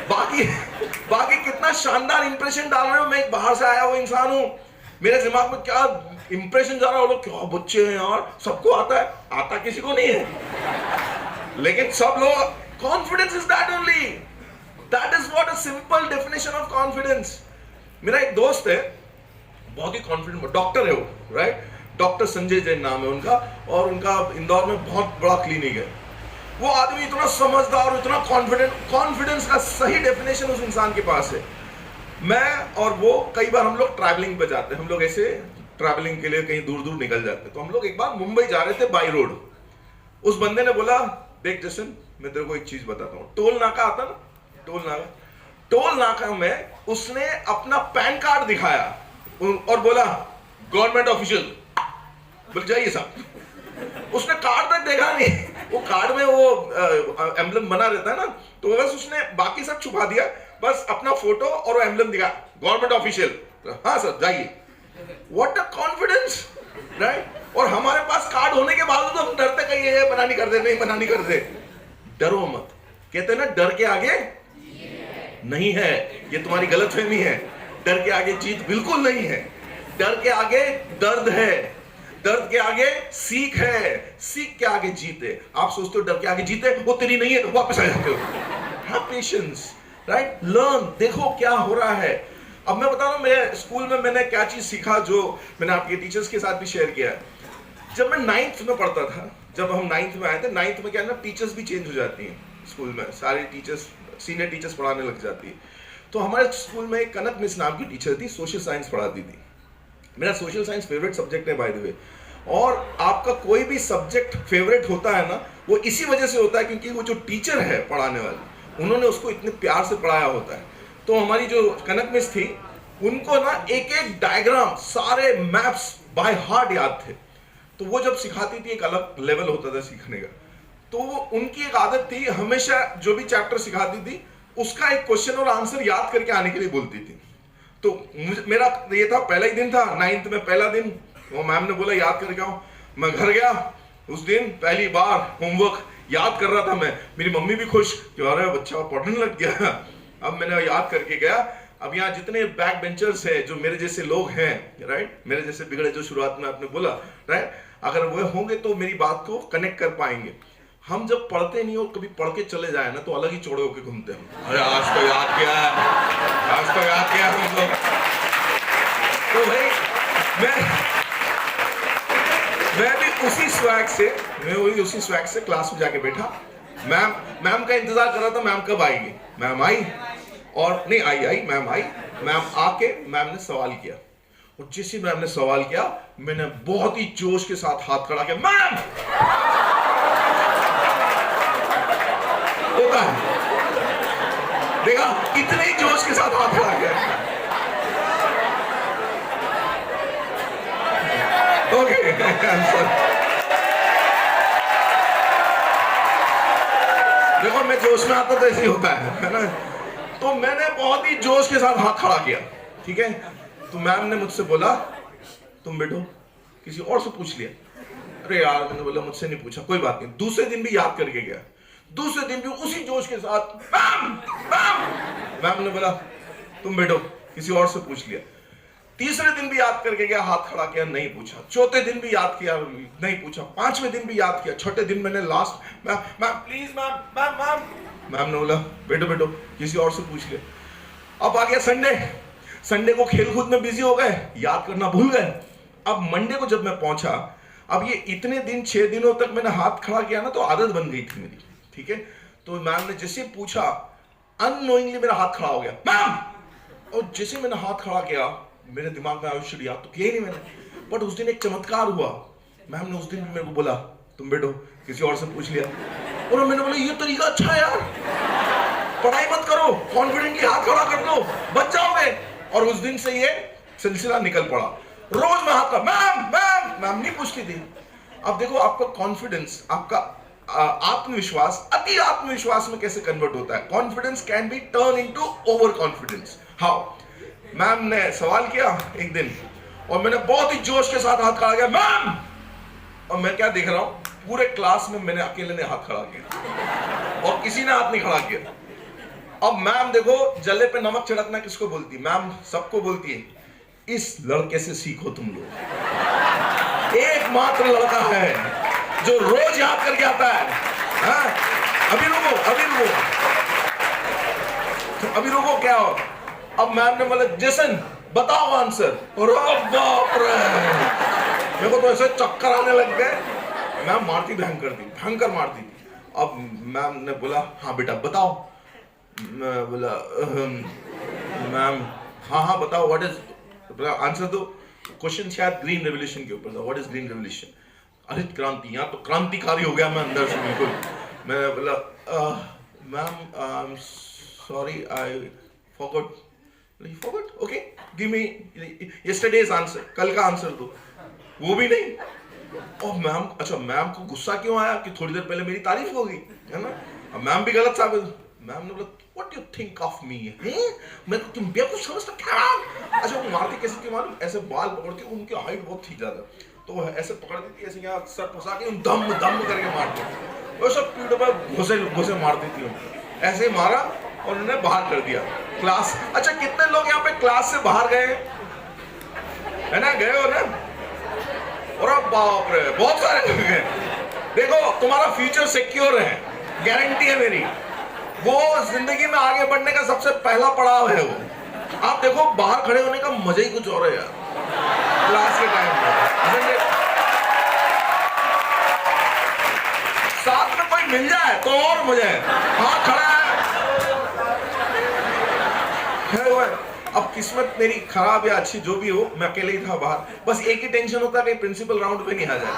बाकी कितना शानदार इंप्रेशन डाल रहे हो। मैं एक बाहर से आया हुआ इंसान हूं, मेरे दिमाग में क्या इंप्रेशन जा रहा है, क्या बच्चे हैं यार, सबको आता है, आता किसी को नहीं है, लेकिन सब लोग। Confidence is that only, that is what a simple definition of confidence. मेरा एक दोस्त है, बहुत ही कॉन्फिडेंट डॉक्टर है वो, राइट? डॉक्टर संजय जैन नाम है उनका, और उनका इंदौर में बहुत बड़ा क्लिनिक है। वो आदमी इतना समझदार और इतना कॉन्फिडेंट, कॉन्फिडेंस का सही डेफिनेशन उस इंसान के पास है। मैं और वो कई बार हम लोग ट्रैवलिंग पे जाते हैं, हम लोग ऐसे ट्रैवलिंग के लिए कहीं दूर दूर निकल जाते हैं। तो हम लोग एक बार मुंबई जा रहे थे बाई रोड। उस बंदे ने बोला देख जशन, मैं तेरे को एक चीज बताता हूँ, टोल नाका आता ना, टोल नाका में उसने अपना पैन कार्ड दिखाया और बोला गवर्नमेंट ऑफिशियल, बोल जाइए साहब। उसने कार्ड तक देखा नहीं, वो कार्ड में वो एम्बलम बना रहता है ना, तो बस उसने बाकी सब छुपा दिया, बस अपना फोटो और वो एम्बलम दिखा, गवर्नमेंट ऑफिशियल, हाँ सर जाइए। What a confidence, right? और हमारे पास कार्ड होने के बावजूद हम डरते कहीं ये मना नहीं कर दे, नहीं मना नहीं कर दे। डरो मत, कहते ना डर के आगे नहीं है, ये तुम्हारी गलतफहमी है। डर के आगे जीत बिल्कुल नहीं है, डर के आगे दर्द है, दर्द के आगे सीख है, सीख के आगे जीते। आप सोचते हो डर के आगे जीते, वो तेरी नहीं है तो वापस आ जाते हो। Have patience, right? लर्न, देखो क्या हो रहा है। अब मैं बता रहा हूं मेरे स्कूल में मैंने क्या चीज सीखा, जो मैंने आपके टीचर्स के साथ भी शेयर किया है। जब मैं 9th में पढ़ता था, जब हम 9th में आए थे, 9th में क्या है ना, टीचर्स भी चेंज हो जाती हैं स्कूल में, सारे टीचर्स सीनियर टीचर्स पढ़ाने लग जाती है। तो हमारे स्कूल में एक कनक मिस नाम की टीचर थी, सोशल साइंस पढ़ाती थी। मेरा सोशल साइंस फेवरेट सब्जेक्ट है बाय द वे। और आपका कोई भी सब्जेक्ट फेवरेट होता है ना, वो इसी वजह से होता है क्योंकि वो जो टीचर है पढ़ाने वाले, उन्होंने उसको इतने प्यार से पढ़ाया होता है। तो हमारी जो कनक मिस थी, उनको ना एक एक डायग्राम, सारे मैप्स बाय हार्ट याद थे। तो वो जब सिखाती थी एक अलग लेवल होता था सीखने का। तो उनकी एक आदत थी, हमेशा जो भी चैप्टर सिखाती थी उसका एक क्वेश्चन और आंसर याद करके आने के लिए बोलती थी। तो मेरा ये था, पहला ही दिन था 9th में, पहला दिन वो मैम ने बोला याद करके आओ। मैं घर गया, उस दिन पहली बार होमवर्क याद कर रहा था मैं। मेरी मम्मी भी खुश कि अरे बच्चा पढ़ने लग गया। अब मैंने याद करके गया। अब यहाँ जितने बैक बेंचर्स हैं, जो मेरे जैसे लोग हैं, राइट, मेरे जैसे बिगड़े, जो शुरुआत में आपने बोला, राइट, अगर वो होंगे तो मेरी बात को कनेक्ट कर पाएंगे। हम जब पढ़ते नहीं और कभी पढ़ के चले जाए ना, तो अलग ही चौड़े होके घूमते हैं। अरे आज तो याद किया है, आज तो याद किया हम लोग। तो भाई मैं भी उसी स्वैग से क्लास में जाके बैठा। मैम का इंतजार कर रहा था, मैम कब आएगी। मैम आई, और नहीं आई, मैम आई। मैम आके मैम ने सवाल किया, और जैसे मैम ने सवाल किया, मैंने बहुत ही जोश के साथ हाथ खड़ा किया। मैम होता है, देखा, इतने ही जोश के साथ हाथ खड़ा किया। ओके, देखो मैं जोश में आता तो ऐसे ही होता है ना। तो मैंने बहुत ही जोश के साथ हाथ खड़ा किया, ठीक है। तो मैम ने मुझसे बोला तुम बैठो, किसी और से पूछ लिया। अरे यार, मैंने बोला मुझसे नहीं पूछा, कोई बात नहीं। दूसरे दिन भी याद करके गया, दूसरे दिन भी उसी जोश के साथ मैम ने बोला तुम बैठो, किसी और से पूछ लिया। तीसरे दिन भी याद करके गया, हाथ खड़ा किया, नहीं पूछा। चौथे दिन भी याद किया, नहीं पूछा। पांचवें दिन भी याद किया। छठे दिन मैंने लास्ट, मैम प्लीज, मैम ने बोला बैठो बैठो, किसी और से पूछ लिया। अब आ गया संडे को खेल कूद में बिजी हो गए, याद करना भूल गए। अब मंडे को जब मैं पहुंचा, अब ये इतने दिन 6 दिनों तक मैंने हाथ खड़ा किया ना, तो आदत बन गई थी मेरी, ठीक है। तो मैम ने जैसे पूछा, अननोइंगली मेरा हाथ खड़ा हो गया, मैम। और जैसे मैंने हाथ खड़ा किया, मेरे दिमाग में आयुष्य याद तो किया ही नहीं मैंने, बट उस दिन एक चमत्कार हुआ। मैम ने उस दिन भी मेरे को बोला तुम बैठो, किसी और से पूछ लिया। और मैंने बोला ये तरीका अच्छा है यार, पढ़ाई मत करो, कॉन्फिडेंटली हाथ खड़ा कर लो, बच जाओगे। और उस दिन से ये सिलसिला निकल पड़ा। रोज मैं हाथ का मैम नहीं पूछती थी। अब देखो आपका कॉन्फिडेंस, आपका आत्मविश्वास अति आत्मविश्वास में कैसे कन्वर्ट होता है। Confidence can be turn into over confidence. How? Ma'am ने सवाल किया एक दिन, और मैंने बहुत ही जोश के साथ हाथ खड़ा किया, मैम। और मैं क्या देख रहा हूं, पूरे क्लास में मैंने अकेले ने हाथ खड़ा किया और किसी ने हाथ नहीं खड़ा किया। अब मैम देखो, जले पे नमक छिड़कना किसको बोलती है? मैम सबको बोलती है, इस लड़के से सीखो तुम लोग। एकमात्र लड़का है जो रोज याद करके आता है। हाँ? अभी रुको क्या हो? अब मैम ने बोला जैसन बताओ आंसर। और बाप रे, मेरे को तो ऐसे चक्कर आने लग गए। मैम मारती भयंकर मारती थी। अब मैम ने बोला हाँ बेटा बताओ। मैं बोला मैम हाँ बताओ, व्हाट इज आंसर दो। क्वेश्चन शायद ग्रीन रेवोल्यूशन के ऊपर था, व्हाट इज ग्रीन रेवोल्यूशन? हरित क्रांति। यहाँ तो क्रांतिकारी हो गया मैं अंदर से बिल्कुल। मैं बोला ma'am sorry I forgot. Okay give me yesterday's answer, कल का आंसर दो। वो भी नहीं। और मैम, अच्छा मैम को गुस्सा क्यों आया कि थोड़ी देर पहले मेरी तारीफ हो गई है ना। अब मैम भी गलत साबित। मैम ने बोला what you think of me? मैं तो तुम बेवकूफ समझता क्या? अच्छा वो मारती कैसे थी मालूम? ऐसे बाल पकड़ती, उनकी हाइट बहुत थी ज्यादा, तो ऐसे पकड़ देती, ऐसे यहाँ सर फंसा के दम करके मारती। वो सब पीठ पर घुसे मारती थी उनको। ऐसे ही मारा और उन्होंने बाहर कर दिया क्लास। अच्छा कितने लोग यहाँ पे क्लास से बाहर गए है ना? गए हो ना? और बाप रे बहुत सारे लोग गए। देखो तुम्हारा फ्यूचर सिक्योर है, गारंटी है मेरी। वो जिंदगी में आगे बढ़ने का सबसे पहला पड़ाव है वो। आप देखो बाहर खड़े होने का मजा ही कुछ और है यार क्लास के टाइम पे। साथ में कोई मिल जाए तो और मजा है। हाँ खड़ा है। अब किस्मत मेरी खराब या अच्छी जो भी हो, मैं अकेले ही था बाहर। बस एक ही टेंशन होता है कि प्रिंसिपल राउंड पे नहीं आ जाए।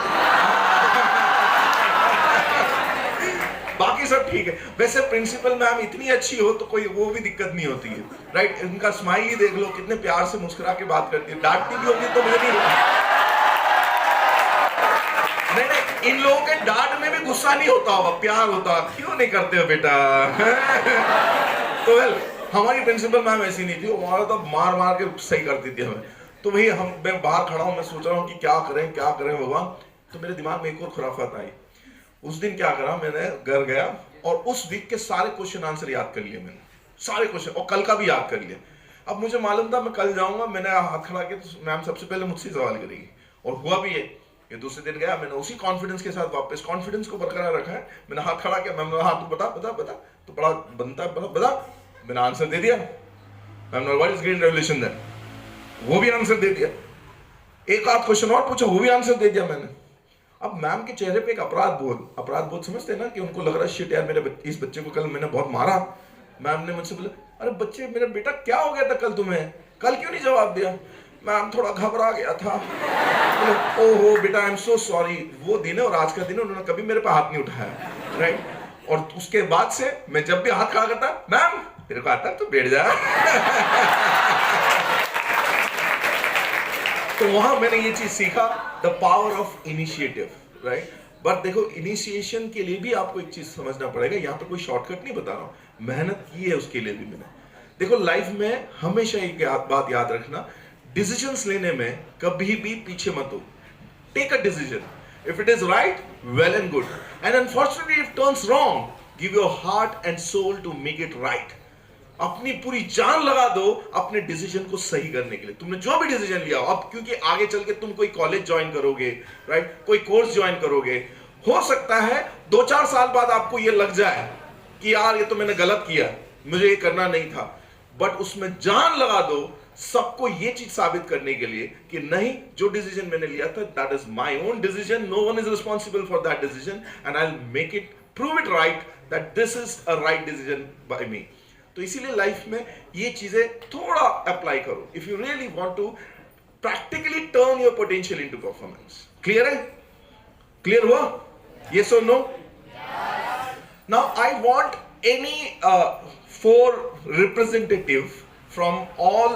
बाकी सब ठीक है। वैसे प्रिंसिपल मैम इतनी अच्छी हो तो कोई वो भी दिक्कत नहीं होती है, राइट। इनका स्माइल ही देख लो, कितने प्यार से मुस्कुरा के बात करती है। डांटती भी होगी तो मुझे नहीं, इन लोगों के डांट में भी गुस्सा गुस्सा नहीं होता होगा, प्यार होता, क्यों नहीं करते हो बेटा? तो वेल, हमारी प्रिंसिपल मैम ऐसी नहीं थी, हमारा तो मार मार के सही करती थी हमें। तो भाई मैं बाहर खड़ा हूँ, मैं सोच रहा हूँ कि क्या करें भगवान। तो मेरे दिमाग में एक और खुराफात आई। उस दिन क्या करा, मैंने घर गया और उस वीक के सारे क्वेश्चन आंसर याद कर लिए मैंने, सारे क्वेश्चन, और कल का भी याद कर लिया। अब मुझे मालूम था मैं कल जाऊंगा, मैंने हाथ खड़ा किया तो मैम सबसे पहले मुझसे सवाल करेगी, और हुआ भी है। ये दूसरे दिन गया, मैंने उसी कॉन्फिडेंस के साथ वापस कॉन्फिडेंस को बरकरार रखा है। मैंने हाथ खड़ा किया, मैम ने हाथ तो बता तो बड़ा बनता है, बता। मैंने आंसर दे दिया। मैम ने what is green revolution then, वो भी आंसर दे दिया। एक आध क्वेश्चन और पूछा, वो भी आंसर दे दिया मैंने। अब मैम के चेहरे पे एक अपराध बोध समझते हैं ना, कि उनको लग रहा है शिट यार, इस बच्चे को कल मैंने बहुत मारा। मैम ने मुझसे बोला, अरे बच्चे, मेरा बेटा क्या हो गया था कल तुम्हें, कल क्यों नहीं जवाब दिया? मैम थोड़ा घबरा गया था। ओहो बेटा, आई एम सो सॉरी। वो दिन है और आज का दिन है, उन्होंने कभी मेरे पे हाथ नहीं उठाया, राइट। और उसके बाद से मैं जब भी हाथ खड़ा करता, मैम तेरे को आता है तो बैठ जा। तो वहां मैंने ये चीज सीखा, the power of initiative, right. But देखो, इनिशिएशन के लिए भी आपको एक चीज समझना पड़ेगा, यहाँ पे कोई शॉर्टकट नहीं बता रहा हूं, मेहनत की है उसके लिए भी मैंने। देखो लाइफ में हमेशा एक बात याद रखना, डिसीजंस लेने में कभी भी पीछे मत हो। Take a decision, if it is right, well and good, and unfortunately if turns wrong, give your heart and soul to make it right. अपनी पूरी जान लगा दो अपने डिसीजन को सही करने के लिए। तुमने जो भी डिसीजन लिया हो, अब क्योंकि आगे चल के तुम कोई कॉलेज ज्वाइन करोगे, राइट, कोई कोर्स ज्वाइन करोगे, हो सकता है 2-4 साल बाद आपको ये लग जाए कि यार ये तो मैंने गलत किया, मुझे ये करना नहीं था। बट उसमें जान लगा दो सबको ये चीज साबित करने के लिए कि नहीं, जो डिसीजन मैंने लिया था that is my own decision, no one is responsible for that decision, and I will make it, prove it right that this is a right decision by me. तो इसीलिए लाइफ में ये चीजें थोड़ा अप्लाई करो, if you really want to practically turn your potential into performance. Clear है? Clear हुआ? Yes और no? Now I want any 4 representative from all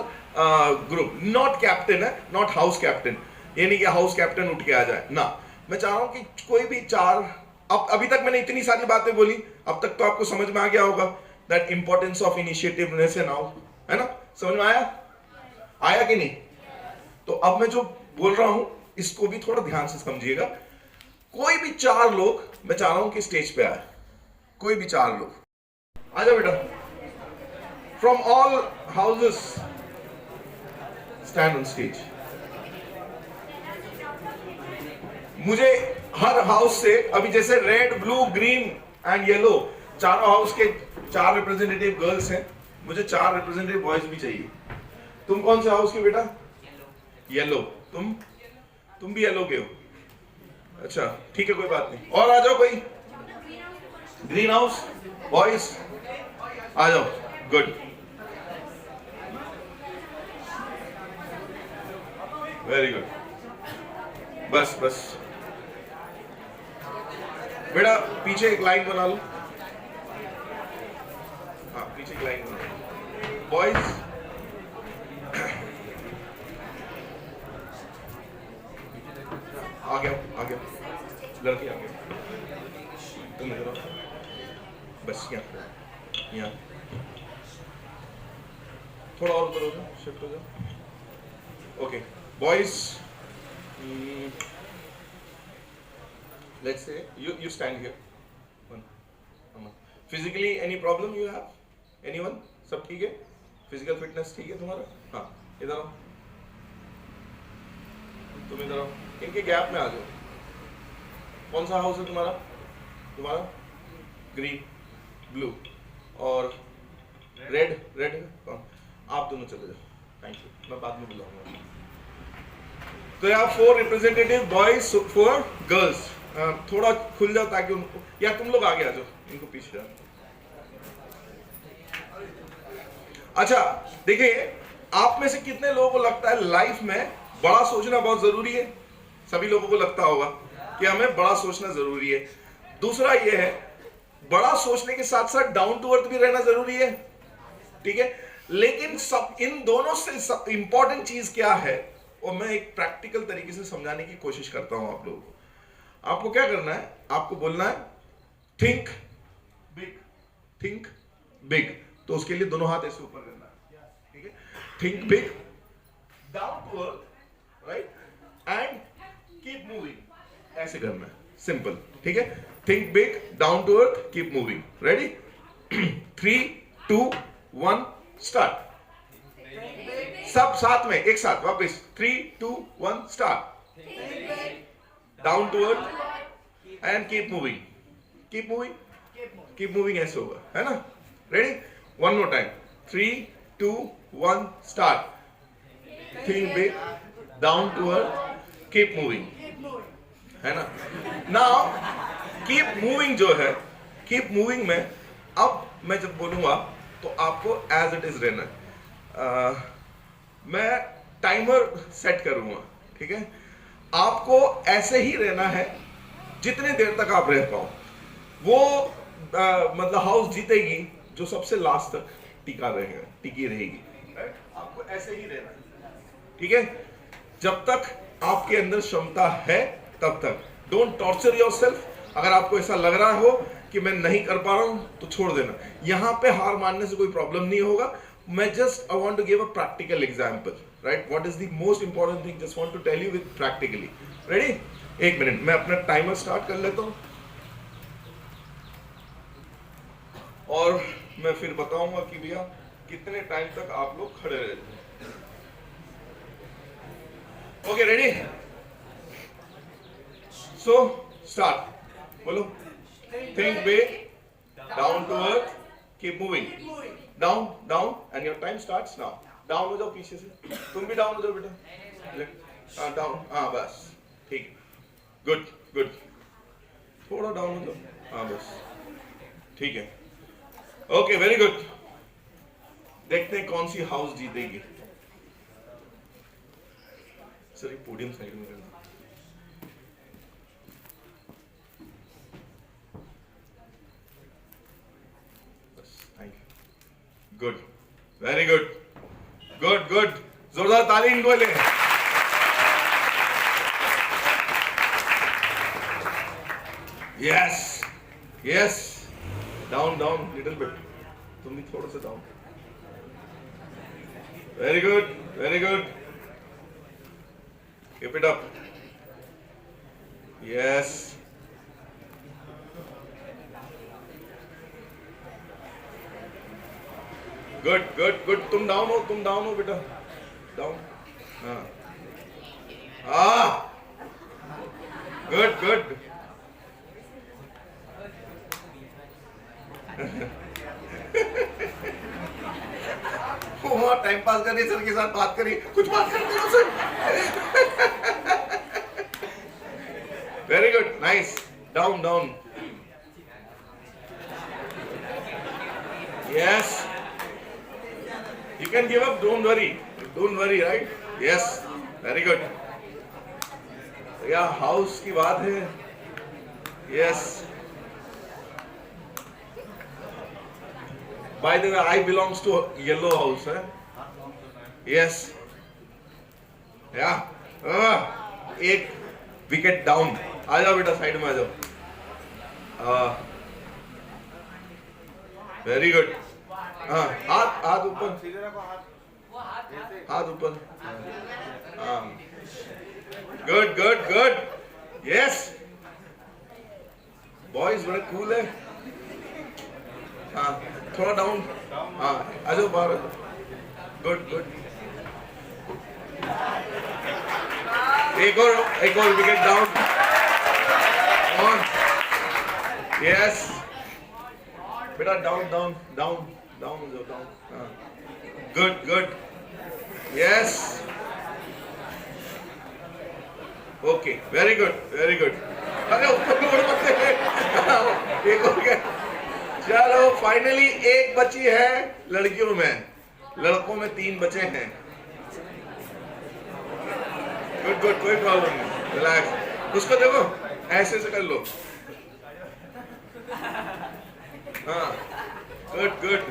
group, not captain है, not house captain, ये नहीं कि हाउस कैप्टन उठ के आ जाए ना। मैं चाह रहा हूं कि कोई भी 4, अब अभी तक मैंने इतनी सारी बातें बोली, अब तक तो आपको समझ में आ गया होगा दैट इंपॉर्टेंस ऑफ इनिशिएटिवनेस है नाउ, है ना? समझ में आया कि नहीं? तो अब मैं जो बोल रहा हूं इसको भी थोड़ा ध्यान से समझिएगा। कोई भी 4 लोग मैं चाह रहा हूं कि स्टेज पे आए, कोई भी 4 लोग आ जाओ बेटा। From all houses, stand on stage. मुझे हर हाउस से, अभी जैसे red, blue, green and yellow, चारों हाउस के 4 रिप्रेजेंटेटिव गर्ल्स हैं, मुझे 4 रिप्रेजेंटेटिव बॉयज भी चाहिए। तुम कौन से हाउस के बेटा? येलो। तुम भी येलो के हो? अच्छा ठीक है, कोई बात नहीं। और आ जाओ कोई। ग्रीन हाउस बॉयज आ जाओ, गुड, वेरी गुड। बस बेटा पीछे एक लाइन बना लो। हाँ पीछे एक लाइन बना लो। बॉयज आ गया, लड़की आ गया, तुम इधर आओ, बस यहाँ थोड़ा और उधर हो जाओ, शिफ्ट हो जाओ। Okay boys, let's say you stand here. Physically any problem you have? Anyone? सब ठीक है? Physical fitness ठीक है तुम्हारा? हाँ इधर आओ, तुम इधर आओ, इनके गैप में आ जाओ। कौन सा हाउस है तुम्हारा? ग्रीन, ब्लू और रेड है कौन? आप दोनों चले जाओ, थैंक यू, मैं बाद में बुलाऊंगा। तो यहाँ 4 रिप्रेजेंटेटिव बॉयज, 4 गर्ल्स। थोड़ा खुल जाओ ताकि उनको, या तुम लोग आगे आ जाओ, इनको पीछे जाओ। अच्छा देखिए, आप में से कितने लोगों को लगता है लाइफ में बड़ा सोचना बहुत जरूरी है? सभी लोगों को लगता होगा कि हमें बड़ा सोचना जरूरी है। दूसरा ये है, बड़ा सोचने के साथ साथ डाउन टू अर्थ भी रहना जरूरी है, ठीक है? लेकिन सब इन दोनों से इंपॉर्टेंट चीज क्या है, और मैं एक प्रैक्टिकल तरीके से समझाने की कोशिश करता हूं आप लोगों को। आपको क्या करना है, आपको बोलना है थिंक बिग, थिंक बिग, तो उसके लिए दोनों हाथ ऐसे ऊपर करना है, ठीक है। Think big, down to earth, right, and keep moving, ऐसे करना है, सिंपल, ठीक है। Think big, down to earth, keep moving, ready? 3, 2, 1 start. सब साथ में एक साथ वापस 3, 2, 1 start. Down to earth and keep moving, keep moving, keep moving, ऐसे होगा, है ना? Ready? One more time, 3, 2, 1 start. Think big, down to earth, keep moving, है ना? नाउ कीप मूविंग जो है, कीप मूविंग में अब मैं जब बोलूंगा तो आपको एज इट इज रहना है। मैं टाइमर सेट करूंगा, ठीक है? आपको ऐसे ही रहना है जितने देर तक आप रह पाओ। वो मतलब हाउस जीतेगी जो सबसे लास्ट तक टिकी रहेगी, राइट? आपको ऐसे ही रहना है, ठीक है? जब तक आपके अंदर क्षमता है तब तक। Don't torture yourself. अगर आपको ऐसा लग रहा हो कि मैं नहीं कर पा रहा हूं तो छोड़ देना। यहां पे हार मानने से कोई प्रॉब्लम नहीं होगा। मैं I want to give a practical example, right? What is the most important thing, just want to tell you with practically. Ready? एक मिनट, मैं अपना टाइमर स्टार्ट कर लेता हूं और मैं फिर बताऊंगा कि भैया कितने टाइम तक आप लोग खड़े रहते हैं। Okay, ready? So start. बोलो। Think big, down to earth, keep moving. Down, down, and your time starts now. Down हो जाओ पीछे से। तुम भी down हो जाओ बेटा। Down, हाँ बस, ठीक है। Good, good. थोड़ा down हो जाओ, हाँ बस, ठीक है। Okay, very good. देखते हैं कौन सी हाउस जीतेगी। सर ये पोडियम साइड में करना। Good, very good, good good, जोरदार ताली इनको ले। Yes yes, down down little bit, तुम भी थोड़ा सा down. Very good, very good, keep it up. Yes, good good good, तुम डाउन हो बेटा, डाउन, हाँ, गुड गुड। वहाँ टाइम पास करनी, सर के साथ बात करी, कुछ बात करते हो sir. Very good, nice, down down, yes. You can give up, don't worry, right? Yes, very good. Yeah, house की बात है, yes. By the way, I belongs to yellow house, है? Yes. Yeah. एक विकेट डाउन, आ जाओ बेटा, side में आ जाओ। Very good. हाँ, हाथ ऊपर, हाथ ऊपर, हाँ, good good good, yes. Boys बड़े कूल है, हाँ, थोड़ा डाउन, हाँ, आ जाओ बाहर, गुड गुड। एक और विकेट डाउन, ऑन, यस बेटा, डाउन डाउन डाउन डाउन हो जाओ, डाउन, हाँ, good good, yes, okay, very good very good. अरे ऊपर को बढ़ मत, एक हो गया। चलो फाइनली एक बची है लड़कियों में, लड़कों में 3 बचे हैं। गुड गुड, कोई प्रॉब्लम नहीं, रिलैक्स। उसको देखो, ऐसे से कर लो, हाँ, गुड गुड,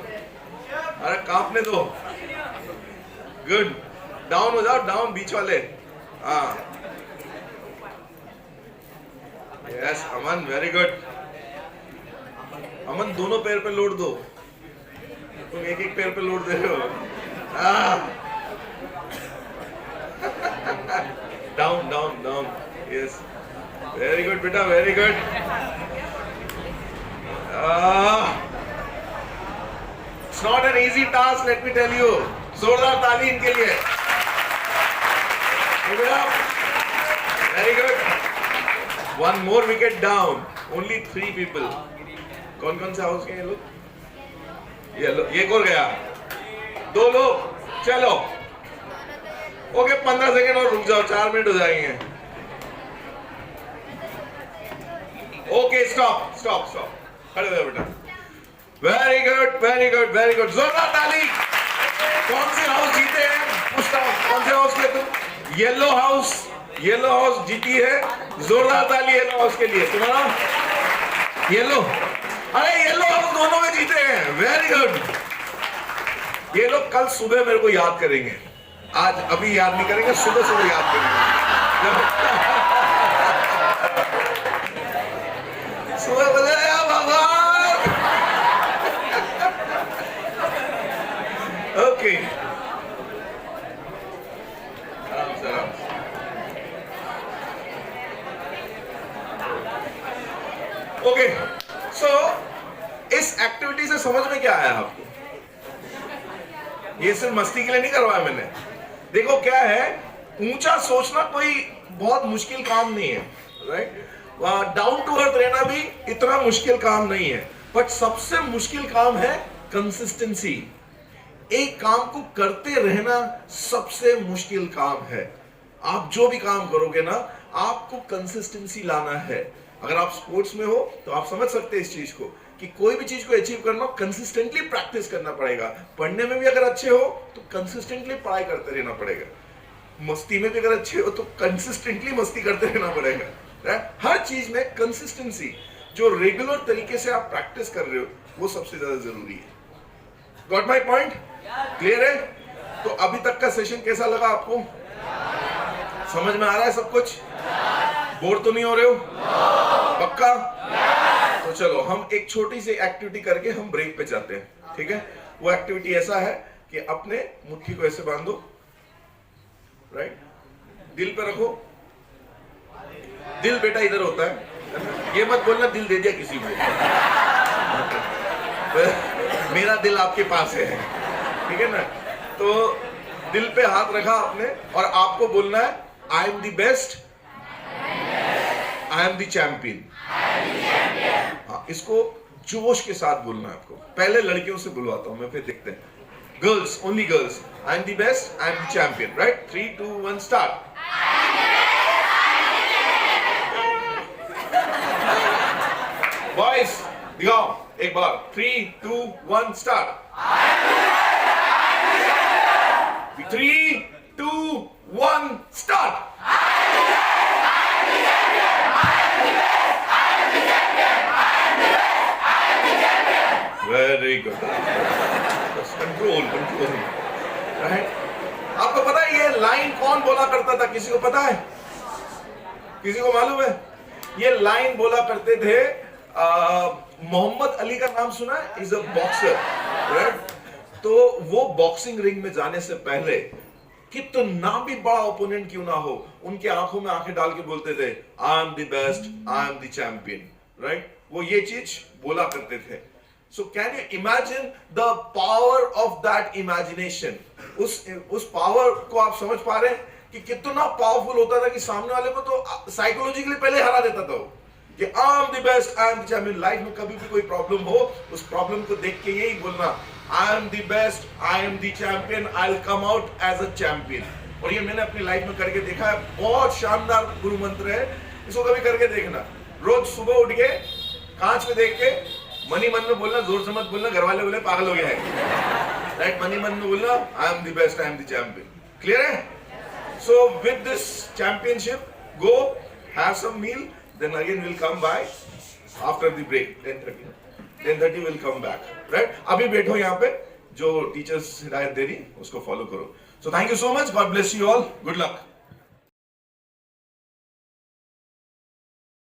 अरे कांपने दो, गुड, डाउन हो जाओ, डाउन, बीच वाले, हाँ, यस अमन, वेरी गुड, अमन दोनों पैर पे लोड दो, तुम एक एक पैर पे लोड दे रहे हो। Down down down, yes, very good बेटा, very good. It's not an easy task, let me tell you. जोरदार ताली इनके लिए। Very good. One more wicket down, only 3 people. कौन कौन से हाउस के ये लोग? ये कौन गया? 2 लोग, चलो ओके, 15 सेकेंड और रुक जाओ, 4 मिनट हो जाएंगे। ओके, स्टॉप स्टॉप स्टॉप, खड़े हो जाओ बेटा। Very good, very good, very good, जोरदार ताली। कौन से हाउस जीते हैं? पूछता हूं, कौन से हाउस के तुम? येलो हाउस, येलो हाउस जीती है। जोरदार ताली येलो हाउस के लिए। तुम्हारा येलो, अरे येलो हाउस दोनों में जीते हैं, वेरी गुड। ये लोग कल सुबह मेरे को याद करेंगे, आज अभी याद नहीं करेंगे, सुबह सुबह याद करेंगे। सुबह बोले भगवान। ओके, आराम से आराम से। ओके, सो इस एक्टिविटी से समझ में क्या आया आपको? ये सिर्फ मस्ती के लिए नहीं करवाया मैंने। देखो क्या है, ऊंचा सोचना कोई बहुत मुश्किल काम नहीं है, राइट? डाउन टू अर्थ रहना भी इतना मुश्किल काम नहीं है, बट सबसे मुश्किल काम है कंसिस्टेंसी। एक काम को करते रहना सबसे मुश्किल काम है। आप जो भी काम करोगे ना, आपको कंसिस्टेंसी लाना है। अगर आप स्पोर्ट्स में हो तो आप समझ सकते हैं इस चीज को, कि कोई भी चीज को अचीव करना कंसिस्टेंटली प्रैक्टिस करना पड़ेगा। पढ़ने में भी अगर अच्छे हो तो कंसिस्टेंटली पढ़ाई करते रहना पड़ेगा। मस्ती में भी अगर अच्छे हो तो कंसिस्टेंटली मस्ती करते रहना पड़ेगा। हर चीज में कंसिस्टेंसी, जो रेगुलर तरीके से आप प्रैक्टिस कर रहे हो, वो सबसे ज्यादा जरूरी है। Got my point? क्लियर है? तो अभी तक का सेशन कैसा लगा आपको? समझ में आ रहा है सब कुछ? बोर तो नहीं हो रहे हो? पक्का? तो चलो हम एक छोटी सी एक्टिविटी करके हम ब्रेक पे जाते हैं, ठीक है? वो एक्टिविटी ऐसा है कि अपने मुट्ठी को ऐसे बांधो, राइट? दिल पे रखो। दिल बेटा इधर होता है, ये मत बोलना दिल दे दिया किसी को। मेरा दिल आपके पास है, ठीक है ना? तो दिल पे हाथ रखा आपने और आपको बोलना है, आई am the best, I am the champion. हाँ, इसको जोश के साथ बोलना है आपको। पहले लड़कियों से बुलवाता हूं मैं, फिर देखते हैं। Girls, only girls. I am the best, I am the champion, right? 3, 2, 1 start. Boys दिखाओ एक बार। 3, 2, 1 start. 3, 2, 1 start. Very good, control control, right? आपको पता है ये लाइन कौन बोला करता था? किसी को पता है? किसी को मालूम है? ये लाइन बोला करते थे मोहम्मद अली का नाम सुना है? Is a boxer, right? तो वो बॉक्सिंग रिंग में जाने से पहले कितना भी बड़ा ओपोनेंट क्यों ना हो, उनके आंखों में आंखें डाल के बोलते थे, आई am the best, I am the champion, right? वो ये चीज बोला करते थे। So can you imagine the power of that imagination? उस पावर को आप समझ पा रहे हैं कि कितना पावरफुल होता था कि सामने वाले को तो साइकोलॉजिकली पहले हरा देता था कि आई am the best, I am the champion. Life में कभी भी कोई प्रॉब्लम हो, उस प्रॉब्लम को देख के यही बोलना, I am the best, I am the champion, I will come out as a champion. और ये मैंने अपनी लाइफ में करके देखा है। बहुत शानदार गुरु मंत्र है, इसको कभी करके देखना। रोज सुबह उठ के कांच में देख के मनी मन में बोलना, जोर से मत बोलना, घर वाले बोले पागल हो गया है, राइट? मनी मन में बोलना, I am the best, I am the champion. Clear है? So with this championship, go have some meal, then again will come by after the break. 10:30 will come back, right? अभी बैठो यहाँ पे, जो teachers हिदायत दे रही उसको फॉलो करो। So thank you so much, God bless you all, good luck.